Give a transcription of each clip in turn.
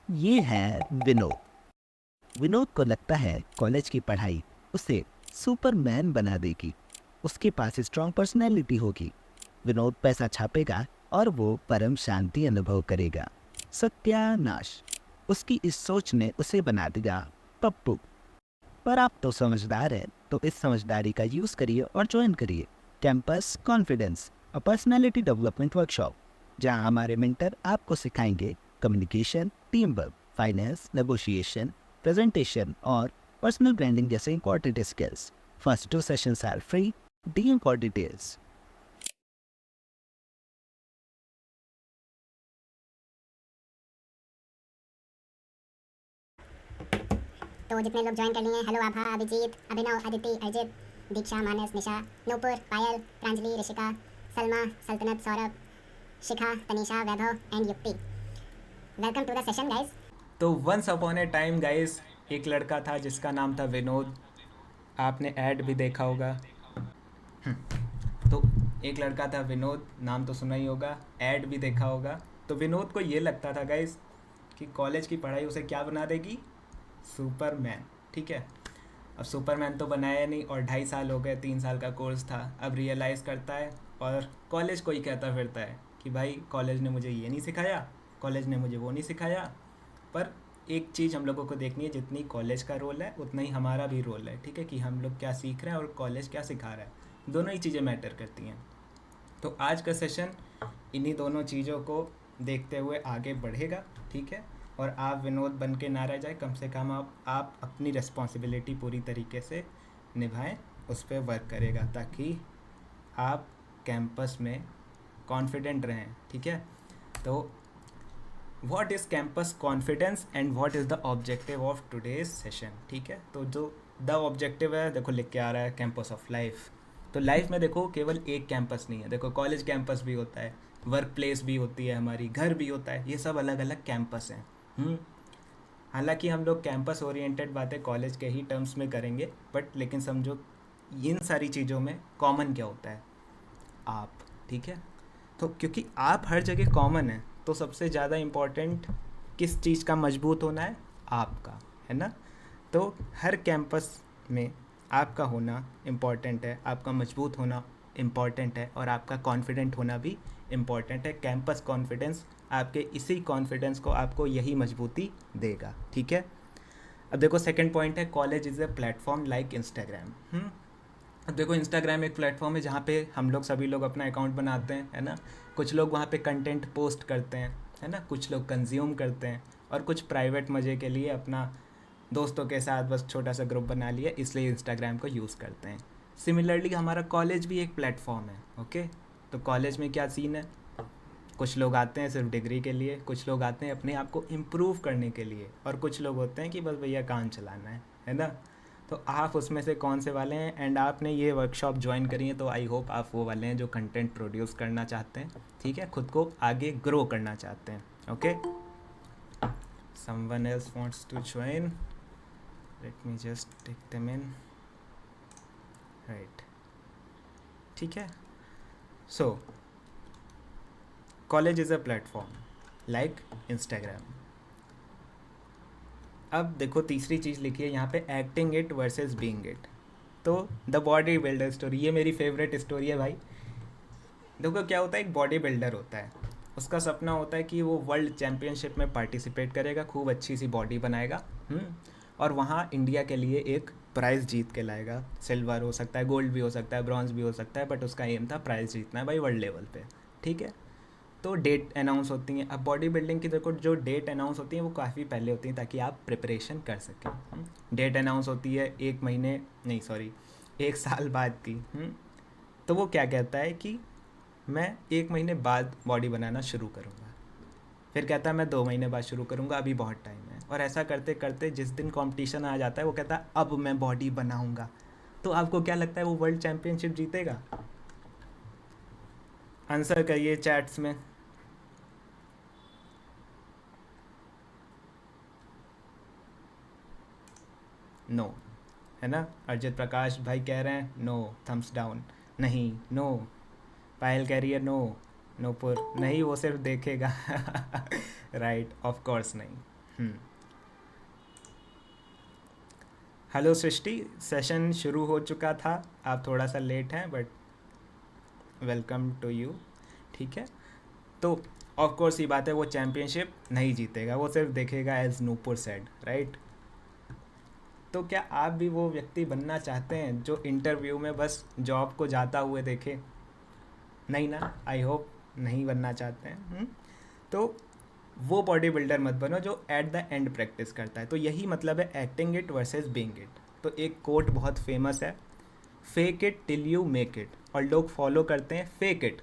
ये है विनोद। विनोद को लगता है कॉलेज की पढ़ाई उसे सुपरमैन बना देगी। उसके पास स्ट्रॉन्ग पर्सनैलिटी होगी। विनोद पैसा छापेगा और वो परम शांति अनुभव करेगा। सत्यानाश! उसकी इस सोच ने उसे बना दिया पप्पू। पर आप तो समझदार हैं, तो इस समझदारी का यूज करिए और ज्वाइन करिए campus confidence, a personality development workshop, जहां हमारे मेंटर आपको सिखाएंगे communication, team work, finance, negotiation, presentation और पर्सनल ब्रांडिंग जैसे important skills. First 2 sessions are free. DM for details. तो जितने लोग ज्वाइन कर लिए हैं, hello Abha, Abhijit, Abhinav, Aditi, Ajit, Diksha, Manas, Nisha, Nupur, Payal, Pranjali, Rishika, Salma, Saltanat, Saurabh, Shikha, Tanisha, Vaibhav and Yukti. Welcome to the session guys. तो वंस अपॉन ए टाइम गाइस, एक लड़का था जिसका नाम था विनोद। आपने ऐड भी देखा होगा। तो एक लड़का था विनोद, नाम तो सुना ही होगा, ऐड भी देखा होगा। तो विनोद को ये लगता था गाइस कि कॉलेज की पढ़ाई उसे क्या बना देगी, सुपरमैन। ठीक है, अब सुपरमैन तो बनाया नहीं और 2.5 साल हो गए, 3 साल का कोर्स था। अब रियलाइज़ करता है और कॉलेज को ही कहता फिरता है कि भाई कॉलेज ने मुझे ये नहीं सिखाया, कॉलेज ने मुझे वो नहीं सिखाया। पर एक चीज़ हम लोगों को देखनी है, जितनी कॉलेज का रोल है उतना ही हमारा भी रोल है। ठीक है, कि हम लोग क्या सीख रहे हैं और कॉलेज क्या सिखा रहा है, दोनों ही चीज़ें मैटर करती हैं। तो आज का सेशन इन्हीं दोनों चीज़ों को देखते हुए आगे बढ़ेगा। ठीक है, और आप विनोद बन के ना रह जाए, कम से कम आप अपनी रिस्पॉन्सिबिलिटी पूरी तरीके से निभाएं, उस पर वर्क करेगा ताकि आप कैंपस में कॉन्फिडेंट रहें। ठीक है, तो what is campus confidence and what is the objective of today's session. ठीक है, तो जो द ऑब्जेक्टिव है, देखो लिख के आ रहा है कैंपस ऑफ लाइफ। तो लाइफ में देखो केवल एक कैंपस नहीं है, देखो कॉलेज कैंपस भी होता है, वर्क प्लेस भी होती है, हमारी घर भी होता है, ये सब अलग अलग कैंपस हैं। हालांकि हम लोग कैंपस ओरिएंटेड बातें कॉलेज के ही टर्म्स में करेंगे, बट लेकिन समझो इन सारी चीज़ों में कॉमन क्या होता है, आप। ठीक है, तो क्योंकि आप हर जगह कॉमन है, तो सबसे ज़्यादा इम्पोर्टेंट किस चीज़ का मजबूत होना है, आपका, है ना। तो हर कैंपस में आपका होना इम्पॉर्टेंट है, आपका मजबूत होना इम्पॉर्टेंट है और आपका कॉन्फिडेंट होना भी इम्पॉर्टेंट है। कैंपस कॉन्फिडेंस आपके इसी कॉन्फिडेंस को आपको यही मजबूती देगा। ठीक है, अब देखो सेकंड पॉइंट है, college is a platform like Instagram. अब देखो इंस्टाग्राम एक प्लेटफॉर्म है जहाँ पे हम लोग सभी लोग अपना अकाउंट बनाते हैं, है ना। कुछ लोग वहाँ पे कंटेंट पोस्ट करते हैं, है ना, कुछ लोग कंज्यूम करते हैं और कुछ प्राइवेट मज़े के लिए अपना दोस्तों के साथ बस छोटा सा ग्रुप बना लिया, इसलिए इंस्टाग्राम को यूज़ करते हैं। सिमिलरली हमारा कॉलेज भी एक प्लेटफॉर्म है। ओके, तो कॉलेज में क्या सीन है, कुछ लोग आते हैं सिर्फ डिग्री के लिए, कुछ लोग आते हैं अपने आप को इम्प्रूव करने के लिए, और कुछ लोग होते हैं कि बस भैया काम चलाना है ना। तो आप उसमें से कौन से वाले हैं, एंड आपने ये वर्कशॉप ज्वाइन करी है, तो आई होप आप वो वाले हैं जो कंटेंट प्रोड्यूस करना चाहते हैं। ठीक है, खुद को आगे ग्रो करना चाहते हैं। Okay, someone else wants to join, let me just take them in. Right, ठीक है। So college is a platform like Instagram. अब देखो तीसरी चीज़ लिखी है यहाँ पे, acting it versus being it. तो द बॉडी बिल्डर स्टोरी, ये मेरी फेवरेट स्टोरी है भाई। देखो क्या होता है, एक बॉडी बिल्डर होता है, उसका सपना होता है कि वो वर्ल्ड चैम्पियनशिप में पार्टिसिपेट करेगा, खूब अच्छी सी बॉडी बनाएगा। और वहाँ इंडिया के लिए एक प्राइज़ जीत के लाएगा। सिल्वर हो सकता है, गोल्ड भी हो सकता है, ब्रॉन्ज भी हो सकता है, बट उसका एम था प्राइज़ जीतना है भाई वर्ल्ड लेवल पे। ठीक है, तो डेट अनाउंस होती हैं। अब बॉडी बिल्डिंग की देखो जो डेट अनाउंस होती है वो काफ़ी पहले होती हैं ताकि आप प्रिपरेशन कर सकें। डेट अनाउंस होती है 1 महीने, नहीं सॉरी, 1 साल बाद की। तो वो क्या कहता है कि मैं 1 महीने बाद बॉडी बनाना शुरू करूँगा, फिर कहता है मैं 2 महीने बाद शुरू करूँगा, अभी बहुत टाइम है। और ऐसा करते करते जिस दिन कंपटीशन आ जाता है वो कहता है अब मैं बॉडी बनाऊँगा। तो आपको क्या लगता है वो वर्ल्ड चैम्पियनशिप जीतेगा? आंसर करिए चैट्स में। नो, है ना। अरजित प्रकाश भाई कह रहे हैं नो, थम्स डाउन। नहीं, नो। पायल कह रही है नो, नोपुर नहीं, वो सिर्फ देखेगा। राइट, ऑफ कोर्स नहीं। हेलो सृष्टि, सेशन शुरू हो चुका था, आप थोड़ा सा लेट हैं बट वेलकम टू यू। ठीक है, तो ऑफ कोर्स ये बात है, वो चैम्पियनशिप नहीं जीतेगा, वो सिर्फ देखेगा एज नूपुर सेड, राइट। तो क्या आप भी वो व्यक्ति बनना चाहते हैं जो इंटरव्यू में बस जॉब को जाता हुए देखे? नहीं ना, आई होप नहीं बनना चाहते हैं। तो वो बॉडी बिल्डर मत बनो जो एट द एंड प्रैक्टिस करता है। तो यही मतलब है acting it versus being it. तो एक कोट बहुत फेमस है, fake it till you make it, और लोग फॉलो करते हैं fake it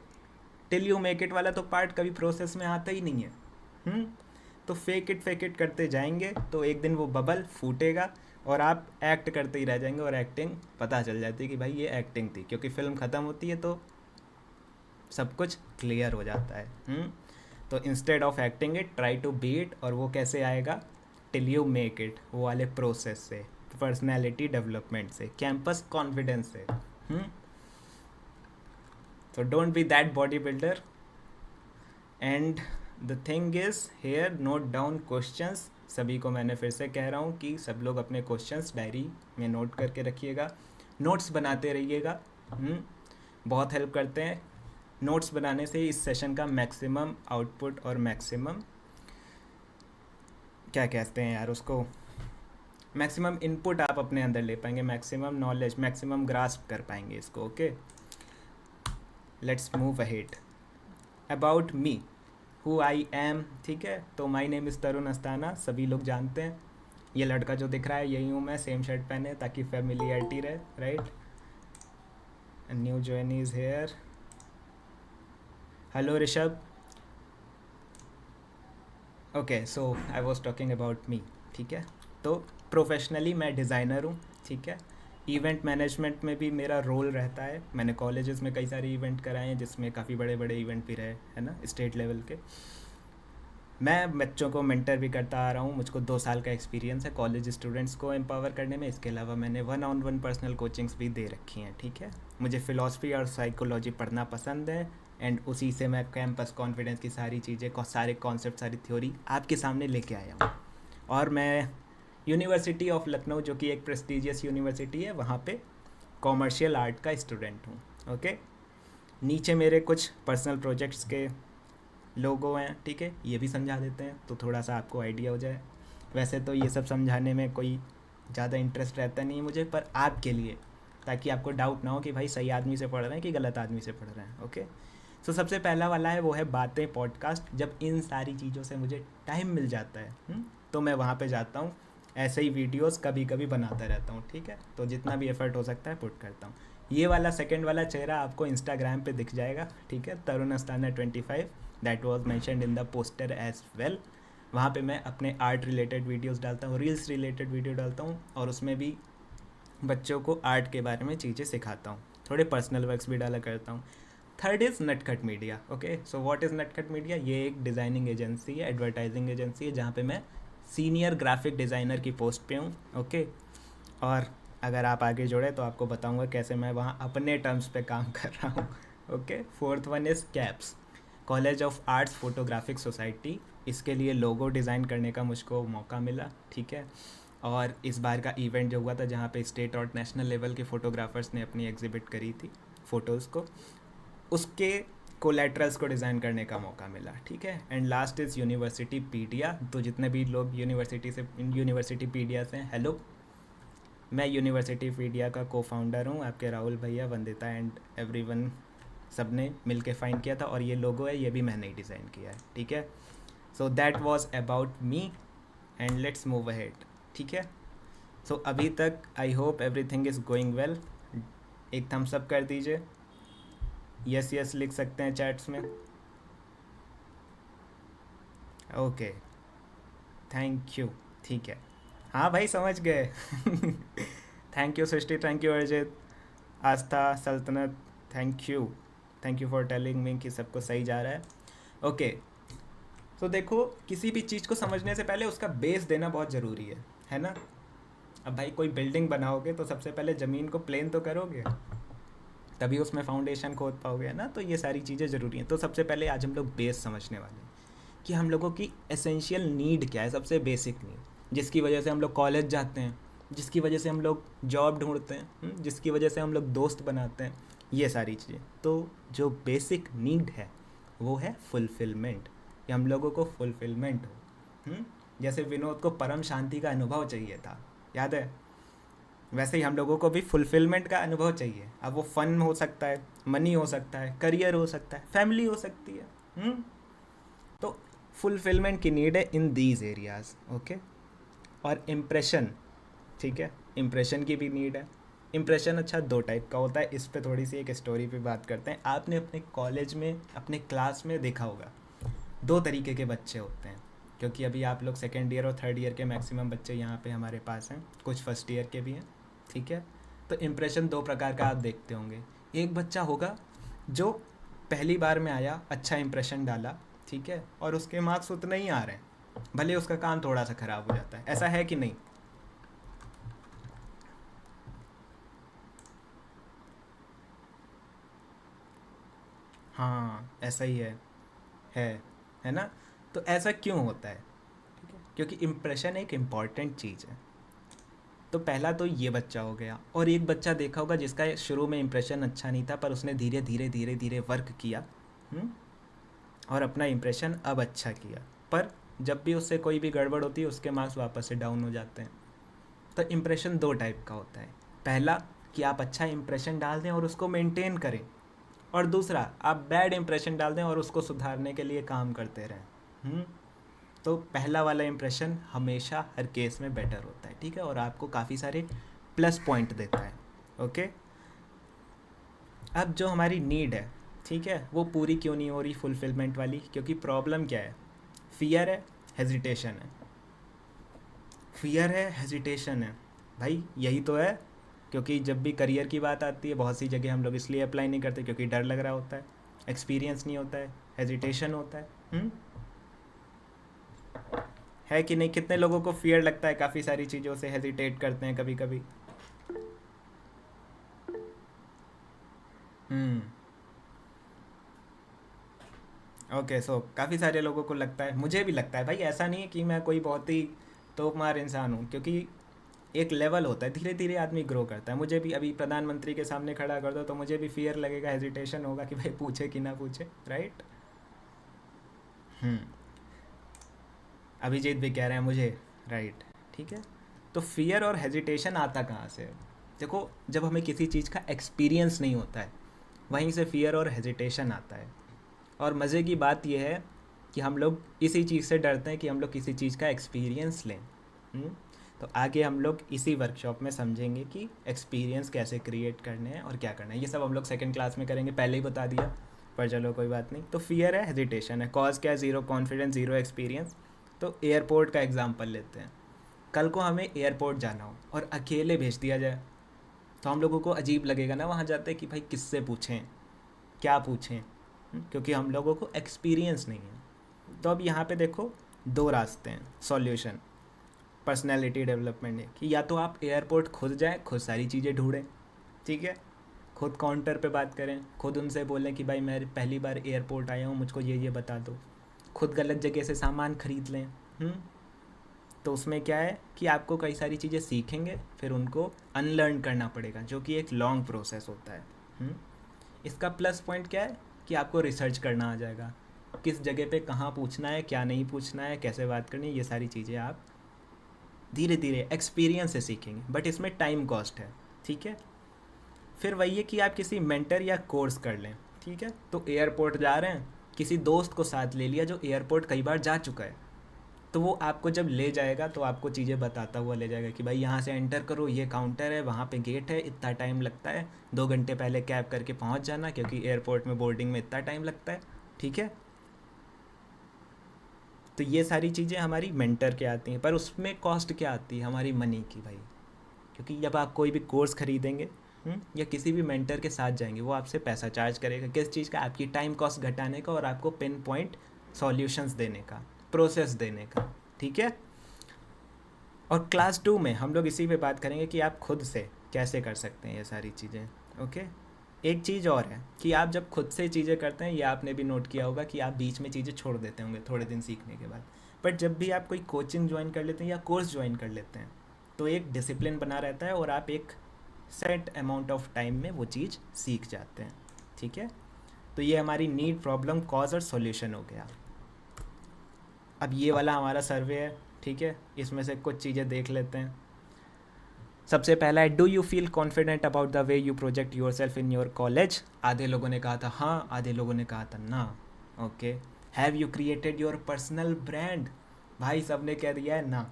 till you make it वाला, तो पार्ट कभी प्रोसेस में आता ही नहीं है। तो फेक इट करते जाएंगे तो एक दिन वो बबल फूटेगा और आप एक्ट करते ही रह जाएंगे, और एक्टिंग पता चल जाती है कि भाई ये एक्टिंग थी, क्योंकि फिल्म ख़त्म होती है तो सब कुछ क्लियर हो जाता है। तो instead of acting it try to be it, और वो कैसे आएगा? टिल यू मेक इट, वो वाले प्रोसेस से, पर्सनैलिटी डेवलपमेंट से, कैंपस कॉन्फिडेंस से। तो don't be that body builder. And the thing is here, note down questions. सभी को मैंने फिर से कह रहा हूँ कि सब लोग अपने क्वेश्चंस डायरी में नोट करके रखिएगा, नोट्स बनाते रहिएगा। बहुत हेल्प करते हैं नोट्स बनाने से। इस सेशन का मैक्सिमम आउटपुट और मैक्सिमम क्या कहते हैं यार उसको, मैक्सिमम इनपुट आप अपने अंदर ले पाएंगे, मैक्सिमम नॉलेज, मैक्सिमम ग्रास्प कर पाएंगे इसको। Okay, let's move ahead. About me, who I am. ठीक है, तो my name is Tarun Astana, सभी लोग जानते हैं। ये लड़का जो दिख रहा है यही हूँ मैं, सेम शर्ट पहने ताकि फैमिलियरिटी रहे, right. New join is here. Hello Rishabh. Okay, so I was talking about me. ठीक है, तो प्रोफेशनली मैं डिज़ाइनर हूँ। ठीक है, इवेंट मैनेजमेंट में भी मेरा रोल रहता है। मैंने कॉलेजेस में कई सारे इवेंट कराए हैं, जिसमें काफ़ी बड़े बड़े इवेंट भी रहे, है ना, स्टेट लेवल के। मैं बच्चों को मेंटर भी करता आ रहा हूँ, मुझको 2 साल का एक्सपीरियंस है कॉलेज स्टूडेंट्स को एम्पावर करने में। इसके अलावा मैंने 1-on-1 पर्सनल कोचिंग्स भी दे रखी हैं। ठीक है, मुझे फ़िलासफ़ी और साइकोलॉजी पढ़ना पसंद है, एंड उसी से मैं कैंपस कॉन्फिडेंस की सारी चीज़ें, सारे कॉन्सेप्ट, सारी थ्योरी आपके सामने लेके आया हूँ। और मैं यूनिवर्सिटी ऑफ लखनऊ, जो कि एक प्रेस्टीजियस यूनिवर्सिटी है, वहाँ पे कॉमर्शियल आर्ट का स्टूडेंट हूँ। ओके, नीचे मेरे कुछ पर्सनल प्रोजेक्ट्स के लोगो हैं। ठीक है, ये भी समझा देते हैं तो थोड़ा सा आपको आइडिया हो जाए। वैसे तो ये सब समझाने में कोई ज़्यादा इंटरेस्ट रहता नहीं है मुझे, पर आपके लिए, ताकि आपको डाउट ना हो कि भाई सही आदमी से पढ़ रहे हैं कि गलत आदमी से पढ़ रहे हैं। ओके, सो सबसे पहला वाला है वो है बातें पॉडकास्ट। जब इन सारी चीज़ों से मुझे टाइम मिल जाता है तो मैं वहाँ पे जाता हूँ, ऐसे ही वीडियोस कभी कभी बनाता रहता हूँ। ठीक है, तो जितना भी एफर्ट हो सकता है पुट करता हूँ। ये वाला सेकंड वाला चेहरा आपको इंस्टाग्राम पे दिख जाएगा। ठीक है, Tarun Asthana 25, that was mentioned in the poster as well. वहाँ पे मैं अपने आर्ट रिलेटेड वीडियोस डालता हूँ, रील्स रिलेटेड वीडियो डालता हूँ, और उसमें भी बच्चों को आर्ट के बारे में चीज़ें सिखाता हूँ, थोड़े पर्सनल वर्क्स भी डाला करता हूँ। थर्ड इज़ नटखट media. Okay, so what is नटखट मीडिया? ये एक डिज़ाइनिंग एजेंसी है, एडवर्टाइजिंग एजेंसी है, जहाँ पे मैं सीनियर ग्राफिक डिज़ाइनर की पोस्ट पे हूँ। ओके, और अगर आप आगे जुड़े तो आपको बताऊँगा कैसे मैं वहाँ अपने टर्म्स पे काम कर रहा हूँ। Okay, fourth one is caps, college of arts photographic society. इसके लिए लोगो डिज़ाइन करने का मुझको मौका मिला। ठीक है, और इस बार का इवेंट जो हुआ था, जहाँ पे स्टेट और नेशनल लेवल के फ़ोटोग्राफर्स ने अपनी एग्जिबिट करी थी फ़ोटोज़ को, उसके कोलेट्रल्स को डिज़ाइन करने का मौका मिला। ठीक है, एंड लास्ट इज़ यूनिवर्सिटी पीडिया। तो जितने भी लोग यूनिवर्सिटी पीडिया से हैं, हेलो, मैं यूनिवर्सिटी पीडिया का को फाउंडर हूँ। आपके राहुल भैया, वंदिता एंड एवरीवन, सब ने मिल के फाइंड किया था, और ये लोगो है, ये भी मैंने ही डिज़ाइन किया है। ठीक है, so that was about me, and let's move ahead. ठीक है, सो अभी तक I hope everything is going well. एक थम्स अप कर दीजिए, यस यस लिख सकते हैं चैट्स में। Okay, thank you. ठीक है, हाँ भाई समझ गए। Thank you Srishti, thank you अर्जित, आस्था, सल्तनत, thank you for telling me कि सबको सही जा रहा है। ओके, तो देखो, किसी भी चीज़ को समझने से पहले उसका बेस देना बहुत ज़रूरी है ना। अब भाई कोई बिल्डिंग बनाओगे तो सबसे पहले ज़मीन को प्लेन तो करोगे, तभी उसमें फाउंडेशन खोद पाओगे, है ना। तो ये सारी चीज़ें ज़रूरी हैं। तो सबसे पहले आज हम लोग बेस समझने वाले हैं कि हम लोगों की एसेंशियल नीड क्या है, सबसे बेसिक नीड, जिसकी वजह से हम लोग कॉलेज जाते हैं, जिसकी वजह से हम लोग जॉब ढूंढते हैं, जिसकी वजह से हम लोग दोस्त बनाते हैं, ये सारी चीज़ें। तो जो बेसिक नीड है वो है फुलफिलमेंट, कि हम लोगों को फुलफिलमेंट हो। जैसे विनोद को परम शांति का अनुभव चाहिए था, याद है, वैसे ही हम लोगों को भी फुलफिलमेंट का अनुभव चाहिए। अब वो फन हो सकता है, मनी हो सकता है, करियर हो सकता है, फैमिली हो सकती है। तो फुलफिलमेंट की नीड है इन दीज एरियाज, ओके। और इम्प्रेशन, ठीक है, इम्प्रेशन की भी नीड है। इम्प्रेशन अच्छा दो टाइप का होता है, इस पे थोड़ी सी एक स्टोरी पे बात करते हैं। आपने अपने कॉलेज में, अपने क्लास में देखा होगा, दो तरीके के बच्चे होते हैं, क्योंकि अभी आप लोग सेकेंड ईयर और थर्ड ईयर के मैक्सिमम बच्चे यहाँ पे हमारे पास हैं, कुछ फर्स्ट ईयर के भी हैं, ठीक है। तो इम्प्रेशन दो प्रकार का आप देखते होंगे। एक बच्चा होगा जो पहली बार में आया, अच्छा इम्प्रेशन डाला, ठीक है, और उसके मार्क्स उतने ही आ रहे हैं, भले उसका काम थोड़ा सा ख़राब हो जाता है। ऐसा है कि नहीं? हाँ, ऐसा ही है ना। तो ऐसा क्यों होता है? ठीक है, क्योंकि इम्प्रेशन एक इम्पॉर्टेंट चीज़ है। तो पहला तो ये बच्चा हो गया। और एक बच्चा देखा होगा जिसका शुरू में इम्प्रेशन अच्छा नहीं था, पर उसने धीरे धीरे धीरे धीरे वर्क किया, और अपना इम्प्रेशन अब अच्छा किया, पर जब भी उससे कोई भी गड़बड़ होती है उसके मार्क्स वापस से डाउन हो जाते हैं। तो इम्प्रेशन दो टाइप का होता है। पहला कि आप अच्छा इम्प्रेशन डाल दें और उसको मेंटेन करें, और दूसरा आप बैड इम्प्रेशन डाल दें और उसको सुधारने के लिए काम करते रहें। तो पहला वाला इम्प्रेशन हमेशा हर केस में बेटर होता है, ठीक है, और आपको काफ़ी सारे प्लस पॉइंट देता है, ओके। अब जो हमारी नीड है, ठीक है, वो पूरी क्यों नहीं हो रही फुलफिलमेंट वाली? क्योंकि प्रॉब्लम क्या है? फियर है, हेजिटेशन है। फियर है, हेजिटेशन है, भाई यही तो है। क्योंकि जब भी करियर की बात आती है, बहुत सी जगह हम लोग इसलिए अप्लाई नहीं करते क्योंकि डर लग रहा होता है, एक्सपीरियंस नहीं होता है, हेजिटेशन होता है कि नहीं? कितने लोगों को फियर लगता है, काफ़ी सारी चीज़ों से हेजिटेट करते हैं कभी कभी। ओके, सो काफ़ी सारे लोगों को लगता है, मुझे भी लगता है भाई। ऐसा नहीं है कि मैं कोई बहुत ही तोपमार इंसान हूँ, क्योंकि एक लेवल होता है, धीरे धीरे आदमी ग्रो करता है। मुझे भी अभी प्रधानमंत्री के सामने खड़ा कर दो तो मुझे भी फियर लगेगा, हेजिटेशन होगा कि भाई पूछे कि ना पूछे, राइट। अभिजीत भी कह रहे हैं मुझे, राइट, ठीक है। तो फियर और हेजिटेशन आता कहाँ से? देखो, जब हमें किसी चीज़ का एक्सपीरियंस नहीं होता है, वहीं से फियर और हेजिटेशन आता है। और मज़े की बात यह है कि हम लोग इसी चीज़ से डरते हैं कि हम लोग किसी चीज़ का एक्सपीरियंस लें। तो आगे हम लोग इसी वर्कशॉप में समझेंगे कि एक्सपीरियंस कैसे क्रिएट करने हैं और क्या करना है। ये सब हम लोग सेकंड क्लास में करेंगे, पहले ही बता दिया, पर चलो कोई बात नहीं। तो फियर है, हेजिटेशन है, कॉज क्या है? Zero confidence, zero experience. तो एयरपोर्ट का एग्जांपल लेते हैं। कल को हमें एयरपोर्ट जाना हो और अकेले भेज दिया जाए, तो हम लोगों को अजीब लगेगा ना वहाँ जाते कि भाई किससे पूछें, क्या पूछें, क्योंकि हम लोगों को एक्सपीरियंस नहीं है। तो अब यहाँ पे देखो, दो रास्ते हैं सॉल्यूशन पर्सनैलिटी डेवलपमेंट है, कि या तो आप एयरपोर्ट खुद जाएं, खुद सारी चीज़ें ढूंढें, ठीक है, खुद काउंटर पे बात करें, खुद उनसे बोलें कि भाई मैं पहली बार एयरपोर्ट आया हूँ, मुझको ये बता दो। खुद गलत जगह से सामान खरीद लें। तो उसमें क्या है कि आपको कई सारी चीज़ें सीखेंगे, फिर उनको अनलर्न करना पड़ेगा, जो कि एक लॉन्ग प्रोसेस होता है। इसका प्लस पॉइंट क्या है कि आपको रिसर्च करना आ जाएगा, किस जगह पे कहाँ पूछना है, क्या नहीं पूछना है, कैसे बात करनी है, ये सारी चीज़ें आप धीरे धीरे एक्सपीरियंस से सीखेंगे। बट इसमें टाइम कॉस्ट है, ठीक है। फिर वही है कि आप किसी मेंटर या कोर्स कर लें, ठीक है। तो एयरपोर्ट जा रहे हैं, किसी दोस्त को साथ ले लिया जो एयरपोर्ट कई बार जा चुका है, तो वो आपको जब ले जाएगा तो आपको चीज़ें बताता हुआ ले जाएगा कि भाई यहाँ से एंटर करो, ये काउंटर है, वहाँ पे गेट है, इतना टाइम लगता है, 2 घंटे पहले कैब करके पहुँच जाना, क्योंकि एयरपोर्ट में बोर्डिंग में इतना टाइम लगता है, ठीक है। तो ये सारी चीज़ें हमारी मेंटर के आती हैं, पर उसमें कॉस्ट क्या आती है? हमारी मनी की, भाई। क्योंकि जब आप कोई भी कोर्स खरीदेंगे या किसी भी मेंटर के साथ जाएंगे, वो आपसे पैसा चार्ज करेगा, किस चीज़ का? आपकी टाइम कॉस्ट घटाने का और आपको पिन पॉइंट सॉल्यूशंस देने का, प्रोसेस देने का, ठीक है। और क्लास 2 में हम लोग इसी पे बात करेंगे कि आप खुद से कैसे कर सकते हैं ये सारी चीज़ें, ओके। एक चीज़ और है कि आप जब खुद से चीज़ें करते हैं, ये आपने भी नोट किया होगा कि आप बीच में चीज़ें छोड़ देते होंगे थोड़े दिन सीखने के बाद। बट जब भी आप कोई कोचिंग ज्वाइन कर लेते हैं या कोर्स ज्वाइन कर लेते हैं, तो एक डिसिप्लिन बना रहता है और आप एक सेट अमाउंट ऑफ टाइम में वो चीज़ सीख जाते हैं। ठीक है, तो ये हमारी नीड, प्रॉब्लम, कॉज और सॉल्यूशन हो गया। अब ये वाला हमारा सर्वे है, ठीक है, इसमें से कुछ चीज़ें देख लेते हैं। सबसे पहला है, do you feel confident about the way you project your self in your college. आधे लोगों ने कहा था हाँ, आधे लोगों ने कहा था ना। Okay, have you created your personal brand. भाई सब ने कह दिया है ना।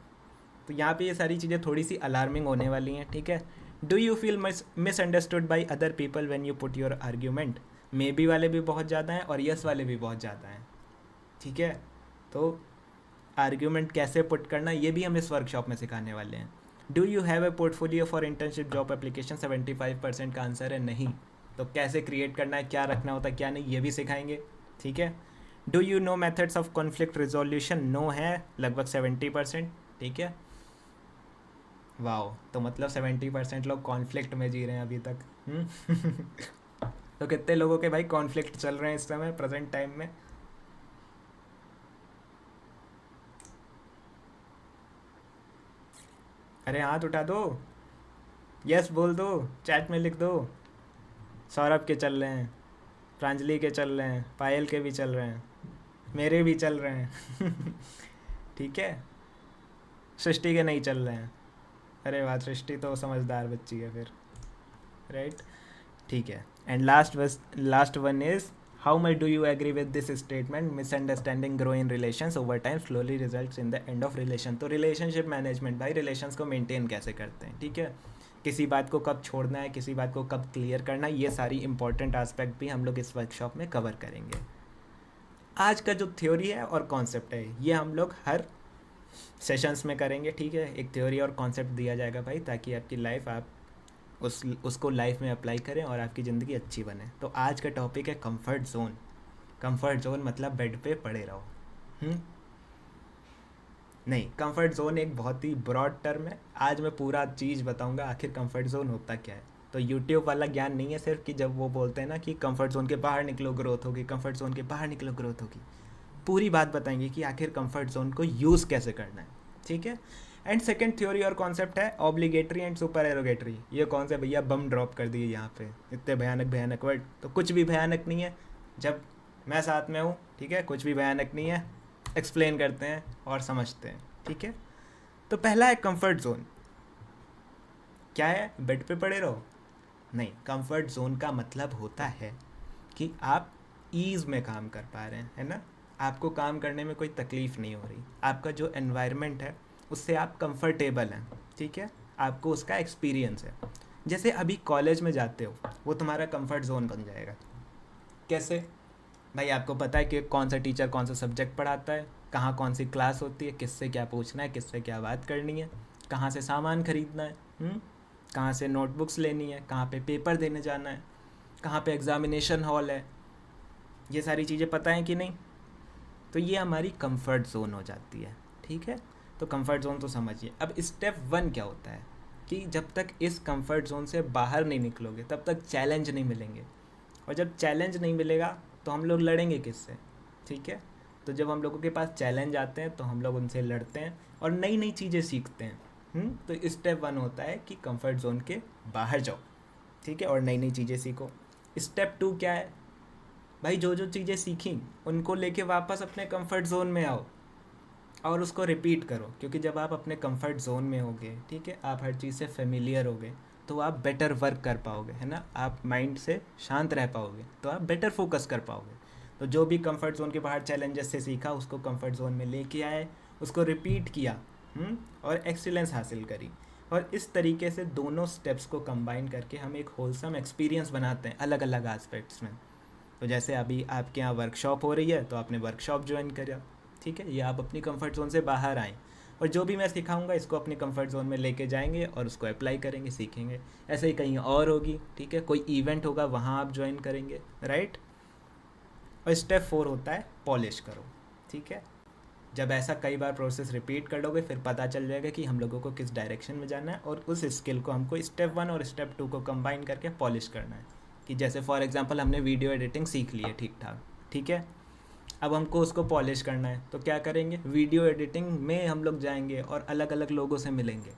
तो यहाँ पे ये सारी चीज़ें थोड़ी सी अलार्मिंग होने वाली हैं। ठीक है, do you feel misunderstood by other people when you put your argument. May be वाले भी बहुत ज़्यादा हैं और यस वाले भी बहुत ज़्यादा हैं। ठीक है, तो आर्ग्यूमेंट कैसे पुट करना ये भी हम इस वर्कशॉप में सिखाने वाले हैं। Do you have a portfolio for internship job application. 75% का आंसर है नहीं। तो कैसे क्रिएट करना है, क्या रखना होता है, क्या नहीं, ये भी सिखाएंगे। ठीक है, do you know methods of conflict resolution. No है लगभग 70%। ठीक है, वाओ, तो मतलब 70% लोग कॉन्फ्लिक्ट में जी रहे हैं अभी तक। तो कितने लोगों के भाई कॉन्फ्लिक्ट चल रहे हैं इस समय प्रेजेंट टाइम में। अरे हाथ उठा दो, यस बोल दो, चैट में लिख दो। सौरभ के चल रहे हैं, प्रांजलि के चल रहे हैं, पायल के भी चल रहे हैं, मेरे भी चल रहे हैं। ठीक है, सृष्टि के नहीं चल रहे हैं। अरे वाह, सृष्टि तो समझदार बच्ची है फिर, राइट। ठीक है, and last one is, how much do you agree with this statement, misunderstanding grow in relations over time slowly results in the end of relation. तो रिलेशनशिप मैनेजमेंट, भाई रिलेशंस को मेंटेन कैसे करते हैं। ठीक है, किसी बात को कब छोड़ना है, किसी बात को कब क्लियर करना है, ये सारी इंपॉर्टेंट एस्पेक्ट भी हम लोग इस वर्कशॉप में कवर करेंगे। आज का जो थ्योरी है और कॉन्सेप्ट है, ये हम लोग हर सेशंस में करेंगे। ठीक है, एक थ्योरी और कॉन्सेप्ट दिया जाएगा भाई, ताकि आपकी लाइफ, आप उसको लाइफ में अप्लाई करें और आपकी ज़िंदगी अच्छी बने। तो आज का टॉपिक है कंफर्ट जोन। कंफर्ट जोन मतलब बेड पे पड़े रहो। नहीं, कंफर्ट जोन एक बहुत ही ब्रॉड टर्म है। आज मैं पूरा चीज़ बताऊंगा आखिर कंफर्ट जोन होता क्या है। तो यूट्यूब वाला ज्ञान नहीं है सिर्फ कि जब वो बोलते हैं ना कि कंफर्ट जोन के बाहर निकलो ग्रोथ होगी, कंफर्ट जोन के बाहर निकलो ग्रोथ होगी। पूरी बात बताएंगे कि आखिर कंफर्ट जोन को यूज़ कैसे करना है। ठीक है, एंड सेकंड थ्योरी और कॉन्सेप्ट है ऑब्लिगेटरी एंड सुपर एरोगेटरी। ये कौन से भैया बम ड्रॉप कर दिए यहाँ पे, इतने भयानक भयानक वर्ड। तो कुछ भी भयानक नहीं है जब मैं साथ में हूँ। ठीक है, कुछ भी भयानक नहीं है, एक्सप्लेन करते हैं और समझते हैं। ठीक है, तो पहला है कंफर्ट जोन। क्या है, बेड पे पड़े रहो? नहीं, कंफर्ट जोन का मतलब होता है कि आप ईज़ में काम कर पा रहे हैं, है ना। आपको काम करने में कोई तकलीफ़ नहीं हो रही, आपका जो एनवायरनमेंट है उससे आप कंफर्टेबल हैं। ठीक है, आपको उसका एक्सपीरियंस है। जैसे अभी कॉलेज में जाते हो, वो तुम्हारा कंफर्ट जोन बन जाएगा। कैसे भाई, आपको पता है कि कौन सा टीचर कौन सा सब्जेक्ट पढ़ाता है, कहाँ कौन सी क्लास होती है, किससे क्या पूछना है, किससे क्या बात करनी है, कहाँ से सामान खरीदना है, कहाँ से नोटबुक्स लेनी है, कहाँ पे पेपर देने जाना है, कहाँ पे एग्ज़ामिनेशन हॉल है। ये सारी चीज़ें पता है कि नहीं। तो ये हमारी कंफर्ट जोन हो जाती है। ठीक है, तो कंफर्ट जोन तो समझिए। अब स्टेप 1 क्या होता है कि जब तक इस कंफर्ट जोन से बाहर नहीं निकलोगे तब तक चैलेंज नहीं मिलेंगे, और जब चैलेंज नहीं मिलेगा तो हम लोग लड़ेंगे किससे। ठीक है, तो जब हम लोगों के पास चैलेंज आते हैं तो हम लोग उनसे लड़ते हैं और नई नई चीज़ें सीखते हैं। तो स्टेप 1 होता है कि कंफर्ट जोन के बाहर जाओ। ठीक है, और नई नई चीज़ें सीखो। स्टेप 2 क्या है भाई, जो जो चीज़ें सीखी उनको लेके वापस अपने कंफर्ट जोन में आओ और उसको रिपीट करो। क्योंकि जब आप अपने कंफर्ट जोन में होगे, ठीक है, आप हर चीज़ से फेमिलियर होगे, तो आप बेटर वर्क कर पाओगे, है ना। आप माइंड से शांत रह पाओगे, तो आप बेटर फोकस कर पाओगे। तो जो भी कंफर्ट जोन के बाहर चैलेंजेस से सीखा उसको कंफर्ट जोन में लेके आए, उसको रिपीट किया और एक्सीलेंस हासिल करी। और इस तरीके से दोनों स्टेप्स को कंबाइन करके हम एक होलसम एक्सपीरियंस बनाते हैं अलग अलग एस्पेक्ट्स में। तो जैसे अभी आपके यहाँ वर्कशॉप हो रही है तो आपने वर्कशॉप ज्वाइन करा। ठीक है, ये आप अपनी कंफर्ट जोन से बाहर आएँ और जो भी मैं सिखाऊंगा इसको अपनी कंफर्ट जोन में लेके जाएंगे और उसको अप्लाई करेंगे, सीखेंगे। ऐसे ही कहीं और होगी, ठीक है, कोई इवेंट होगा वहाँ आप ज्वाइन करेंगे, राइट। और स्टेप 4 होता है पॉलिश करो। ठीक है, जब ऐसा कई बार प्रोसेस रिपीट कर लोगे फिर पता चल जाएगा कि हम लोगों को किस डायरेक्शन में जाना है और उस स्किल को हमको स्टेप 1 और स्टेप 2 को कंबाइन करके पॉलिश करना है। कि जैसे फॉर एग्जांपल हमने वीडियो एडिटिंग सीख ली है ठीक ठाक, ठीक है, अब हमको उसको पॉलिश करना है, तो क्या करेंगे, वीडियो एडिटिंग में हम लोग जाएंगे और अलग अलग लोगों से मिलेंगे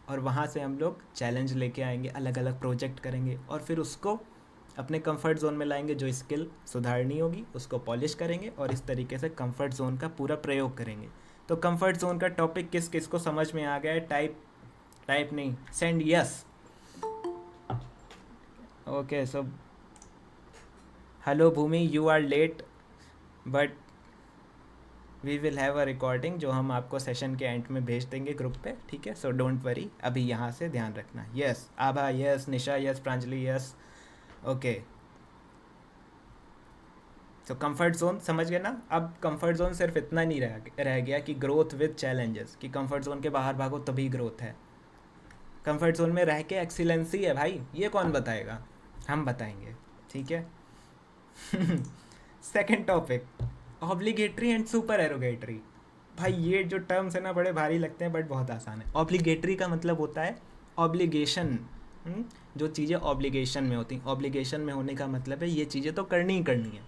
और वहाँ से हम लोग चैलेंज लेके आएंगे, अलग अलग प्रोजेक्ट करेंगे और फिर उसको अपने कंफर्ट जोन में लाएंगे, जो स्किल सुधारनी होगी उसको पॉलिश करेंगे और इस तरीके से कंफर्ट जोन का पूरा प्रयोग करेंगे। तो कंफर्ट जोन का टॉपिक किस किस को समझ में आ गया है? टाइप नहीं, send yes. Okay, so hello Bhumi, you are late but we will have a recording जो हम आपको सेशन के एंड में भेज देंगे ग्रुप पे, ठीक है, सो डोंट वरी, अभी यहाँ से ध्यान रखना। यस आभा, यस निशा, यस प्रांजलि, यस। ओके, सो कंफर्ट जोन समझ गए ना। अब कंफर्ट जोन सिर्फ इतना नहीं रह गया कि ग्रोथ विद चैलेंजेस, कि कंफर्ट जोन के बाहर भागो तभी ग्रोथ है। कंफर्ट जोन में रह के एक्सीलेंसी है भाई, ये कौन बताएगा, हम बताएंगे, ठीक है। Second topic, obligatory and supererogatory. भाई ये जो टर्म्स है ना बड़े भारी लगते हैं बट बहुत आसान है। ऑब्लिगेटरी का मतलब होता है ऑब्लिगेशन, जो चीज़ें ऑब्लिगेशन में होती हैं, ऑब्लिगेशन में होने का मतलब है ये चीज़ें तो करनी ही करनी है।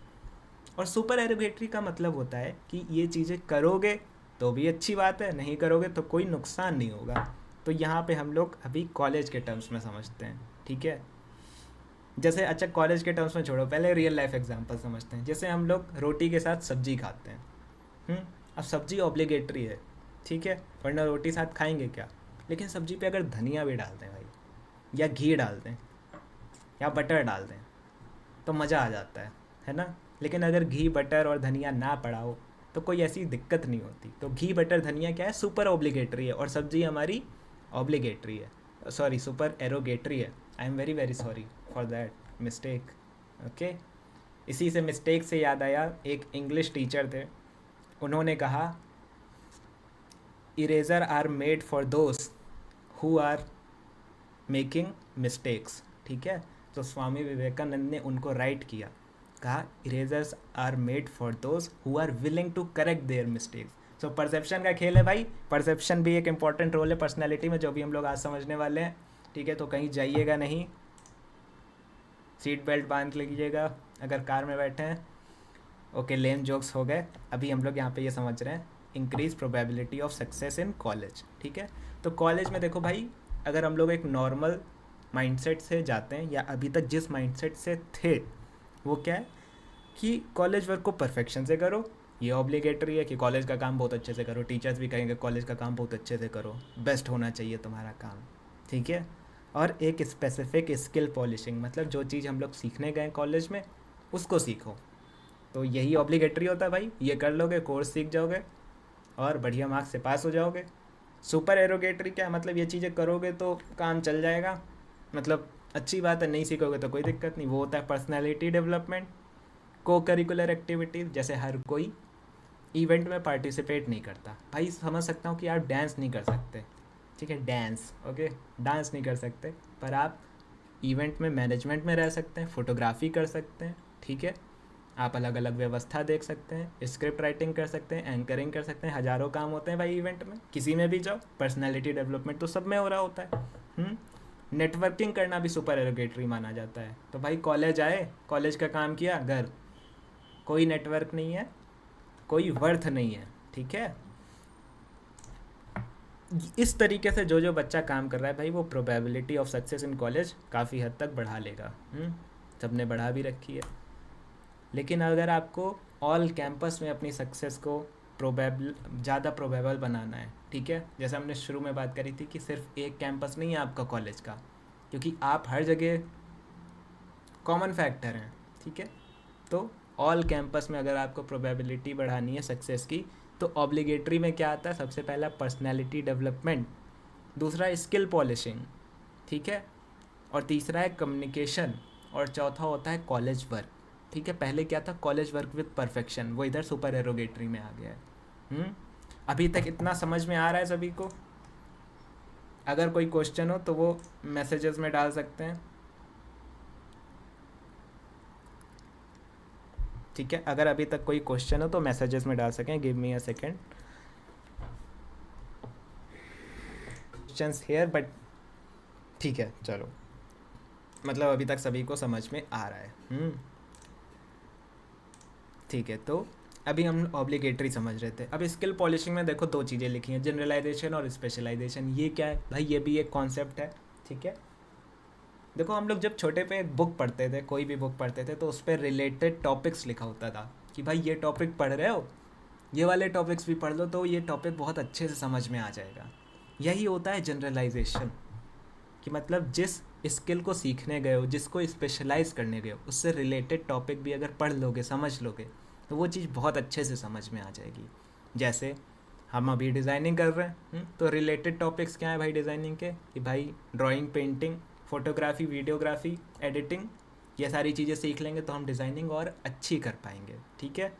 और सुपर एरोगेटरी का मतलब होता है कि ये चीज़ें करोगे तो भी अच्छी बात है, नहीं करोगे तो कोई नुकसान नहीं होगा। तो यहाँ पे हम लोग अभी कॉलेज के टर्म्स में समझते हैं, ठीक है। जैसे अच्छा कॉलेज के टर्म्स में छोड़ो, पहले रियल लाइफ एग्जांपल समझते हैं। जैसे हम लोग रोटी के साथ सब्जी खाते हैं, अब सब्जी ऑब्लिगेटरी है, ठीक है, वरना रोटी साथ खाएंगे क्या। लेकिन सब्जी पे अगर धनिया भी डाल दें भाई, या घी डाल दें, या बटर डाल दें, तो मज़ा आ जाता है ना। लेकिन अगर घी बटर और धनिया ना पड़ा हो तो कोई ऐसी दिक्कत नहीं होती। तो घी बटर धनिया क्या है, सुपर ऑब्लिगेटरी है, और सब्जी हमारी ऑब्लिगेटरी है, सॉरी सुपर एरोगेटरी है। आई am very very sorry for that mistake. Okay, इसी से मिस्टेक से याद आया, एक इंग्लिश टीचर थे, उन्होंने कहा eraser are made for those who are making mistakes, ठीक है। तो स्वामी विवेकानंद ने उनको राइट किया, कहा erasers are made for those who are willing to correct their mistakes. So perception का खेल है भाई, परसेप्शन भी एक इंपॉर्टेंट रोल है पर्सनैलिटी में, जो भी हम लोग आज समझने वाले हैं, ठीक है। तो कहीं जाइएगा नहीं, सीट बेल्ट बांध लीजिएगा अगर कार में बैठे हैं। ओके, लेम जोक्स हो गए। अभी हम लोग यहाँ पे ये समझ रहे हैं increase probability of success in college, ठीक है। तो कॉलेज में देखो भाई, अगर हम लोग एक नॉर्मल माइंडसेट से जाते हैं, या अभी तक जिस माइंडसेट से थे, वो क्या है कि कॉलेज वर्क को परफेक्शन से करो, ये ऑब्लिगेटरी है कि कॉलेज का काम बहुत अच्छे से करो, टीचर्स भी कहेंगे कॉलेज का काम बहुत अच्छे से करो, बेस्ट होना चाहिए तुम्हारा काम, ठीक है। और एक स्पेसिफिक स्किल पॉलिशिंग, मतलब जो चीज़ हम लोग सीखने गए कॉलेज में उसको सीखो, तो यही ऑब्लिगेटरी होता है भाई। ये कर लोगे, कोर्स सीख जाओगे और बढ़िया मार्क्स से पास हो जाओगे। सुपर एरोगेटरी क्या है, मतलब ये चीज़ें करोगे तो काम चल जाएगा, मतलब अच्छी बात है, नहीं सीखोगे तो कोई दिक्कत नहीं। वो होता है पर्सनैलिटी डेवलपमेंट। को करिकुलर एक्टिविटीज़, जैसे हर कोई इवेंट में पार्टिसिपेट नहीं करता भाई, समझ सकता हूँ कि आप डांस नहीं कर सकते, ठीक है, डांस, ओके, डांस नहीं कर सकते, पर आप इवेंट में मैनेजमेंट में रह सकते हैं, फोटोग्राफी कर सकते हैं, ठीक है, आप अलग अलग व्यवस्था देख सकते हैं, स्क्रिप्ट राइटिंग कर सकते हैं, एंकरिंग कर सकते हैं, हज़ारों काम होते हैं भाई इवेंट में, किसी में भी जाओ। पर्सनैलिटी डेवलपमेंट तो सब में हो रहा होता है। नेटवर्किंग करना भी सुपर एरोगेटरी माना जाता है। तो भाई कॉलेज आए, कॉलेज का काम किया, घर, कोई नेटवर्क नहीं है, कोई वर्थ नहीं है, ठीक है। इस तरीके से जो जो बच्चा काम कर रहा है भाई, वो probability of success in college काफ़ी हद तक बढ़ा लेगा। सबने बढ़ा भी रखी है। लेकिन अगर आपको ऑल कैंपस में अपनी सक्सेस को ज़्यादा प्रोबेबल बनाना है, ठीक है, जैसे हमने शुरू में बात करी थी कि सिर्फ एक कैंपस नहीं है आपका कॉलेज का, क्योंकि आप हर जगह कॉमन फैक्टर हैं, ठीक है। तो ऑल कैंपस में अगर आपको प्रोबेबिलिटी बढ़ानी है सक्सेस की, तो ऑब्लिगेटरी में क्या आता है, सबसे पहला पर्सनैलिटी डेवलपमेंट, दूसरा स्किल पॉलिशिंग, ठीक है, और तीसरा है कम्युनिकेशन, और चौथा होता है कॉलेज वर्क, ठीक है। पहले क्या था, कॉलेज वर्क विद परफेक्शन, वो इधर सुपर एरोगेटरी में आ गया है। अभी तक इतना समझ में आ रहा है सभी को? अगर कोई क्वेश्चन हो तो वो मैसेजेस में डाल सकते हैं, ठीक है। अगर अभी तक कोई क्वेश्चन हो तो मैसेजेस में डाल सकें, give me a second. Questions here but ठीक है, चलो मतलब अभी तक सभी को समझ में आ रहा है। ठीक है, तो अभी हम ऑब्लिगेटरी समझ रहे थे। अब स्किल पॉलिशिंग में देखो दो चीज़ें लिखी हैं, जनरलाइजेशन और स्पेशलाइजेशन। ये क्या है भाई? ये भी एक कॉन्सेप्ट है, ठीक है। देखो हम लोग जब छोटे पे एक बुक पढ़ते थे, कोई भी बुक पढ़ते थे, तो उस पर रिलेटेड टॉपिक्स लिखा होता था कि भाई ये टॉपिक पढ़ रहे हो, ये वाले टॉपिक्स भी पढ़ लो तो ये टॉपिक बहुत अच्छे से समझ में आ जाएगा। यही होता है जनरलाइजेशन, कि मतलब जिस स्किल को सीखने गए हो, जिसको स्पेशलाइज करने गए हो, उससे रिलेटेड टॉपिक भी अगर पढ़ लोगे, समझ लोगे, तो वो चीज़ बहुत अच्छे से समझ में आ जाएगी। जैसे हम अभी डिज़ाइनिंग कर रहे हैं, तो रिलेटेड टॉपिक्स क्या है भाई डिज़ाइनिंग के? कि भाई drawing, painting, photography, videography, editing, ये सारी चीज़ें सीख लेंगे तो हम डिज़ाइनिंग और अच्छी कर पाएंगे, ठीक है।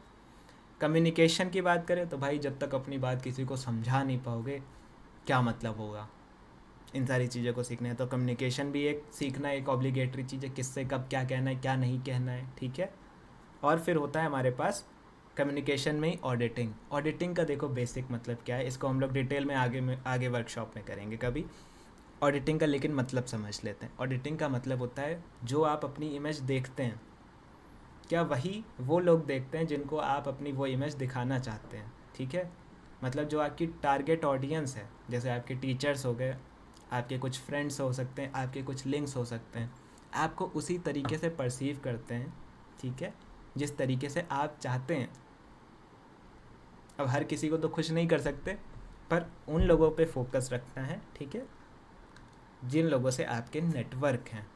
कम्युनिकेशन की बात करें तो भाई जब तक अपनी बात किसी को समझा नहीं पाओगे, क्या मतलब होगा? इन सारी चीज़ों को सीखना है तो कम्युनिकेशन भी एक सीखना एक ऑब्लिगेटरी चीज़ है, किससे कब क्या कहना है, क्या नहीं कहना है, ठीक है। और फिर होता है हमारे पास कम्युनिकेशन में ही ऑडिटिंग। ऑडिटिंग का देखो बेसिक मतलब क्या है, इसको हम लोग डिटेल में आगे वर्कशॉप में करेंगे कभी ऑडिटिंग का, लेकिन मतलब समझ लेते हैं। ऑडिटिंग का मतलब होता है जो आप अपनी इमेज देखते हैं, क्या वही वो लोग देखते हैं जिनको आप अपनी वो इमेज दिखाना चाहते हैं, ठीक है। मतलब जो आपकी टारगेट ऑडियंस है, जैसे आपके टीचर्स हो गए, आपके कुछ फ्रेंड्स हो सकते हैं, आपके कुछ लिंक्स हो सकते हैं, आपको उसी तरीके से परसीव करते हैं, ठीक है, जिस तरीके से आप चाहते हैं। अब हर किसी को तो खुश नहीं कर सकते, पर उन लोगों पे फोकस रखना है, ठीक है, जिन लोगों से आपके नेटवर्क हैं।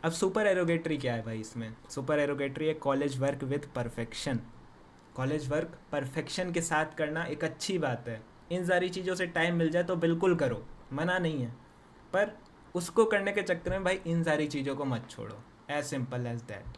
अब सुपर एरोगेटरी क्या है भाई? इसमें सुपर एरोगेटरी है college work with perfection. College work perfection के साथ करना एक अच्छी बात है। इन सारी चीज़ों से टाइम मिल जाए तो बिल्कुल करो, मना नहीं है, पर उसको करने के चक्कर में भाई इन सारी चीज़ों को मत छोड़ो। As simple as that.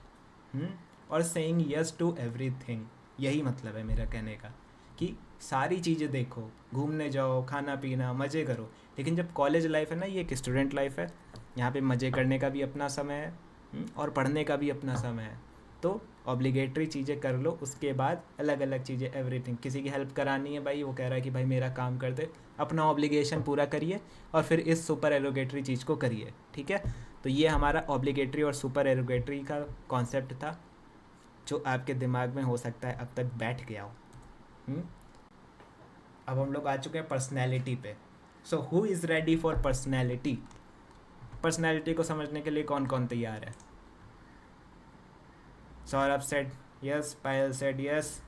और सेइंग यस टू एवरीथिंग, यही मतलब है मेरा कहने का, कि सारी चीज़ें देखो, घूमने जाओ, खाना पीना, मज़े करो। लेकिन जब कॉलेज लाइफ है ना, ये एक स्टूडेंट लाइफ है, यहाँ पे मज़े करने का भी अपना समय है और पढ़ने का भी अपना समय है। तो ऑब्लिगेटरी चीज़ें कर लो, उसके बाद अलग अलग चीज़ें, एवरीथिंग। किसी की हेल्प करानी है भाई, वो कह रहा है कि भाई मेरा काम कर दे, अपना ऑब्लिगेशन पूरा करिए और फिर इस सुपर एरोगेटरी चीज़ को करिए, ठीक है। तो ये हमारा ऑब्लिगेटरी और सुपर एरोगेटरी का कॉन्सेप्ट था, जो आपके दिमाग में हो सकता है अब तक बैठ गया हो। अब हम लोग आ चुके हैं पर्सनैलिटी पे। So who is ready for personality? Personality को समझने के लिए कौन कौन तैयार है? सौरभ सेड यस, पायल सेड यस,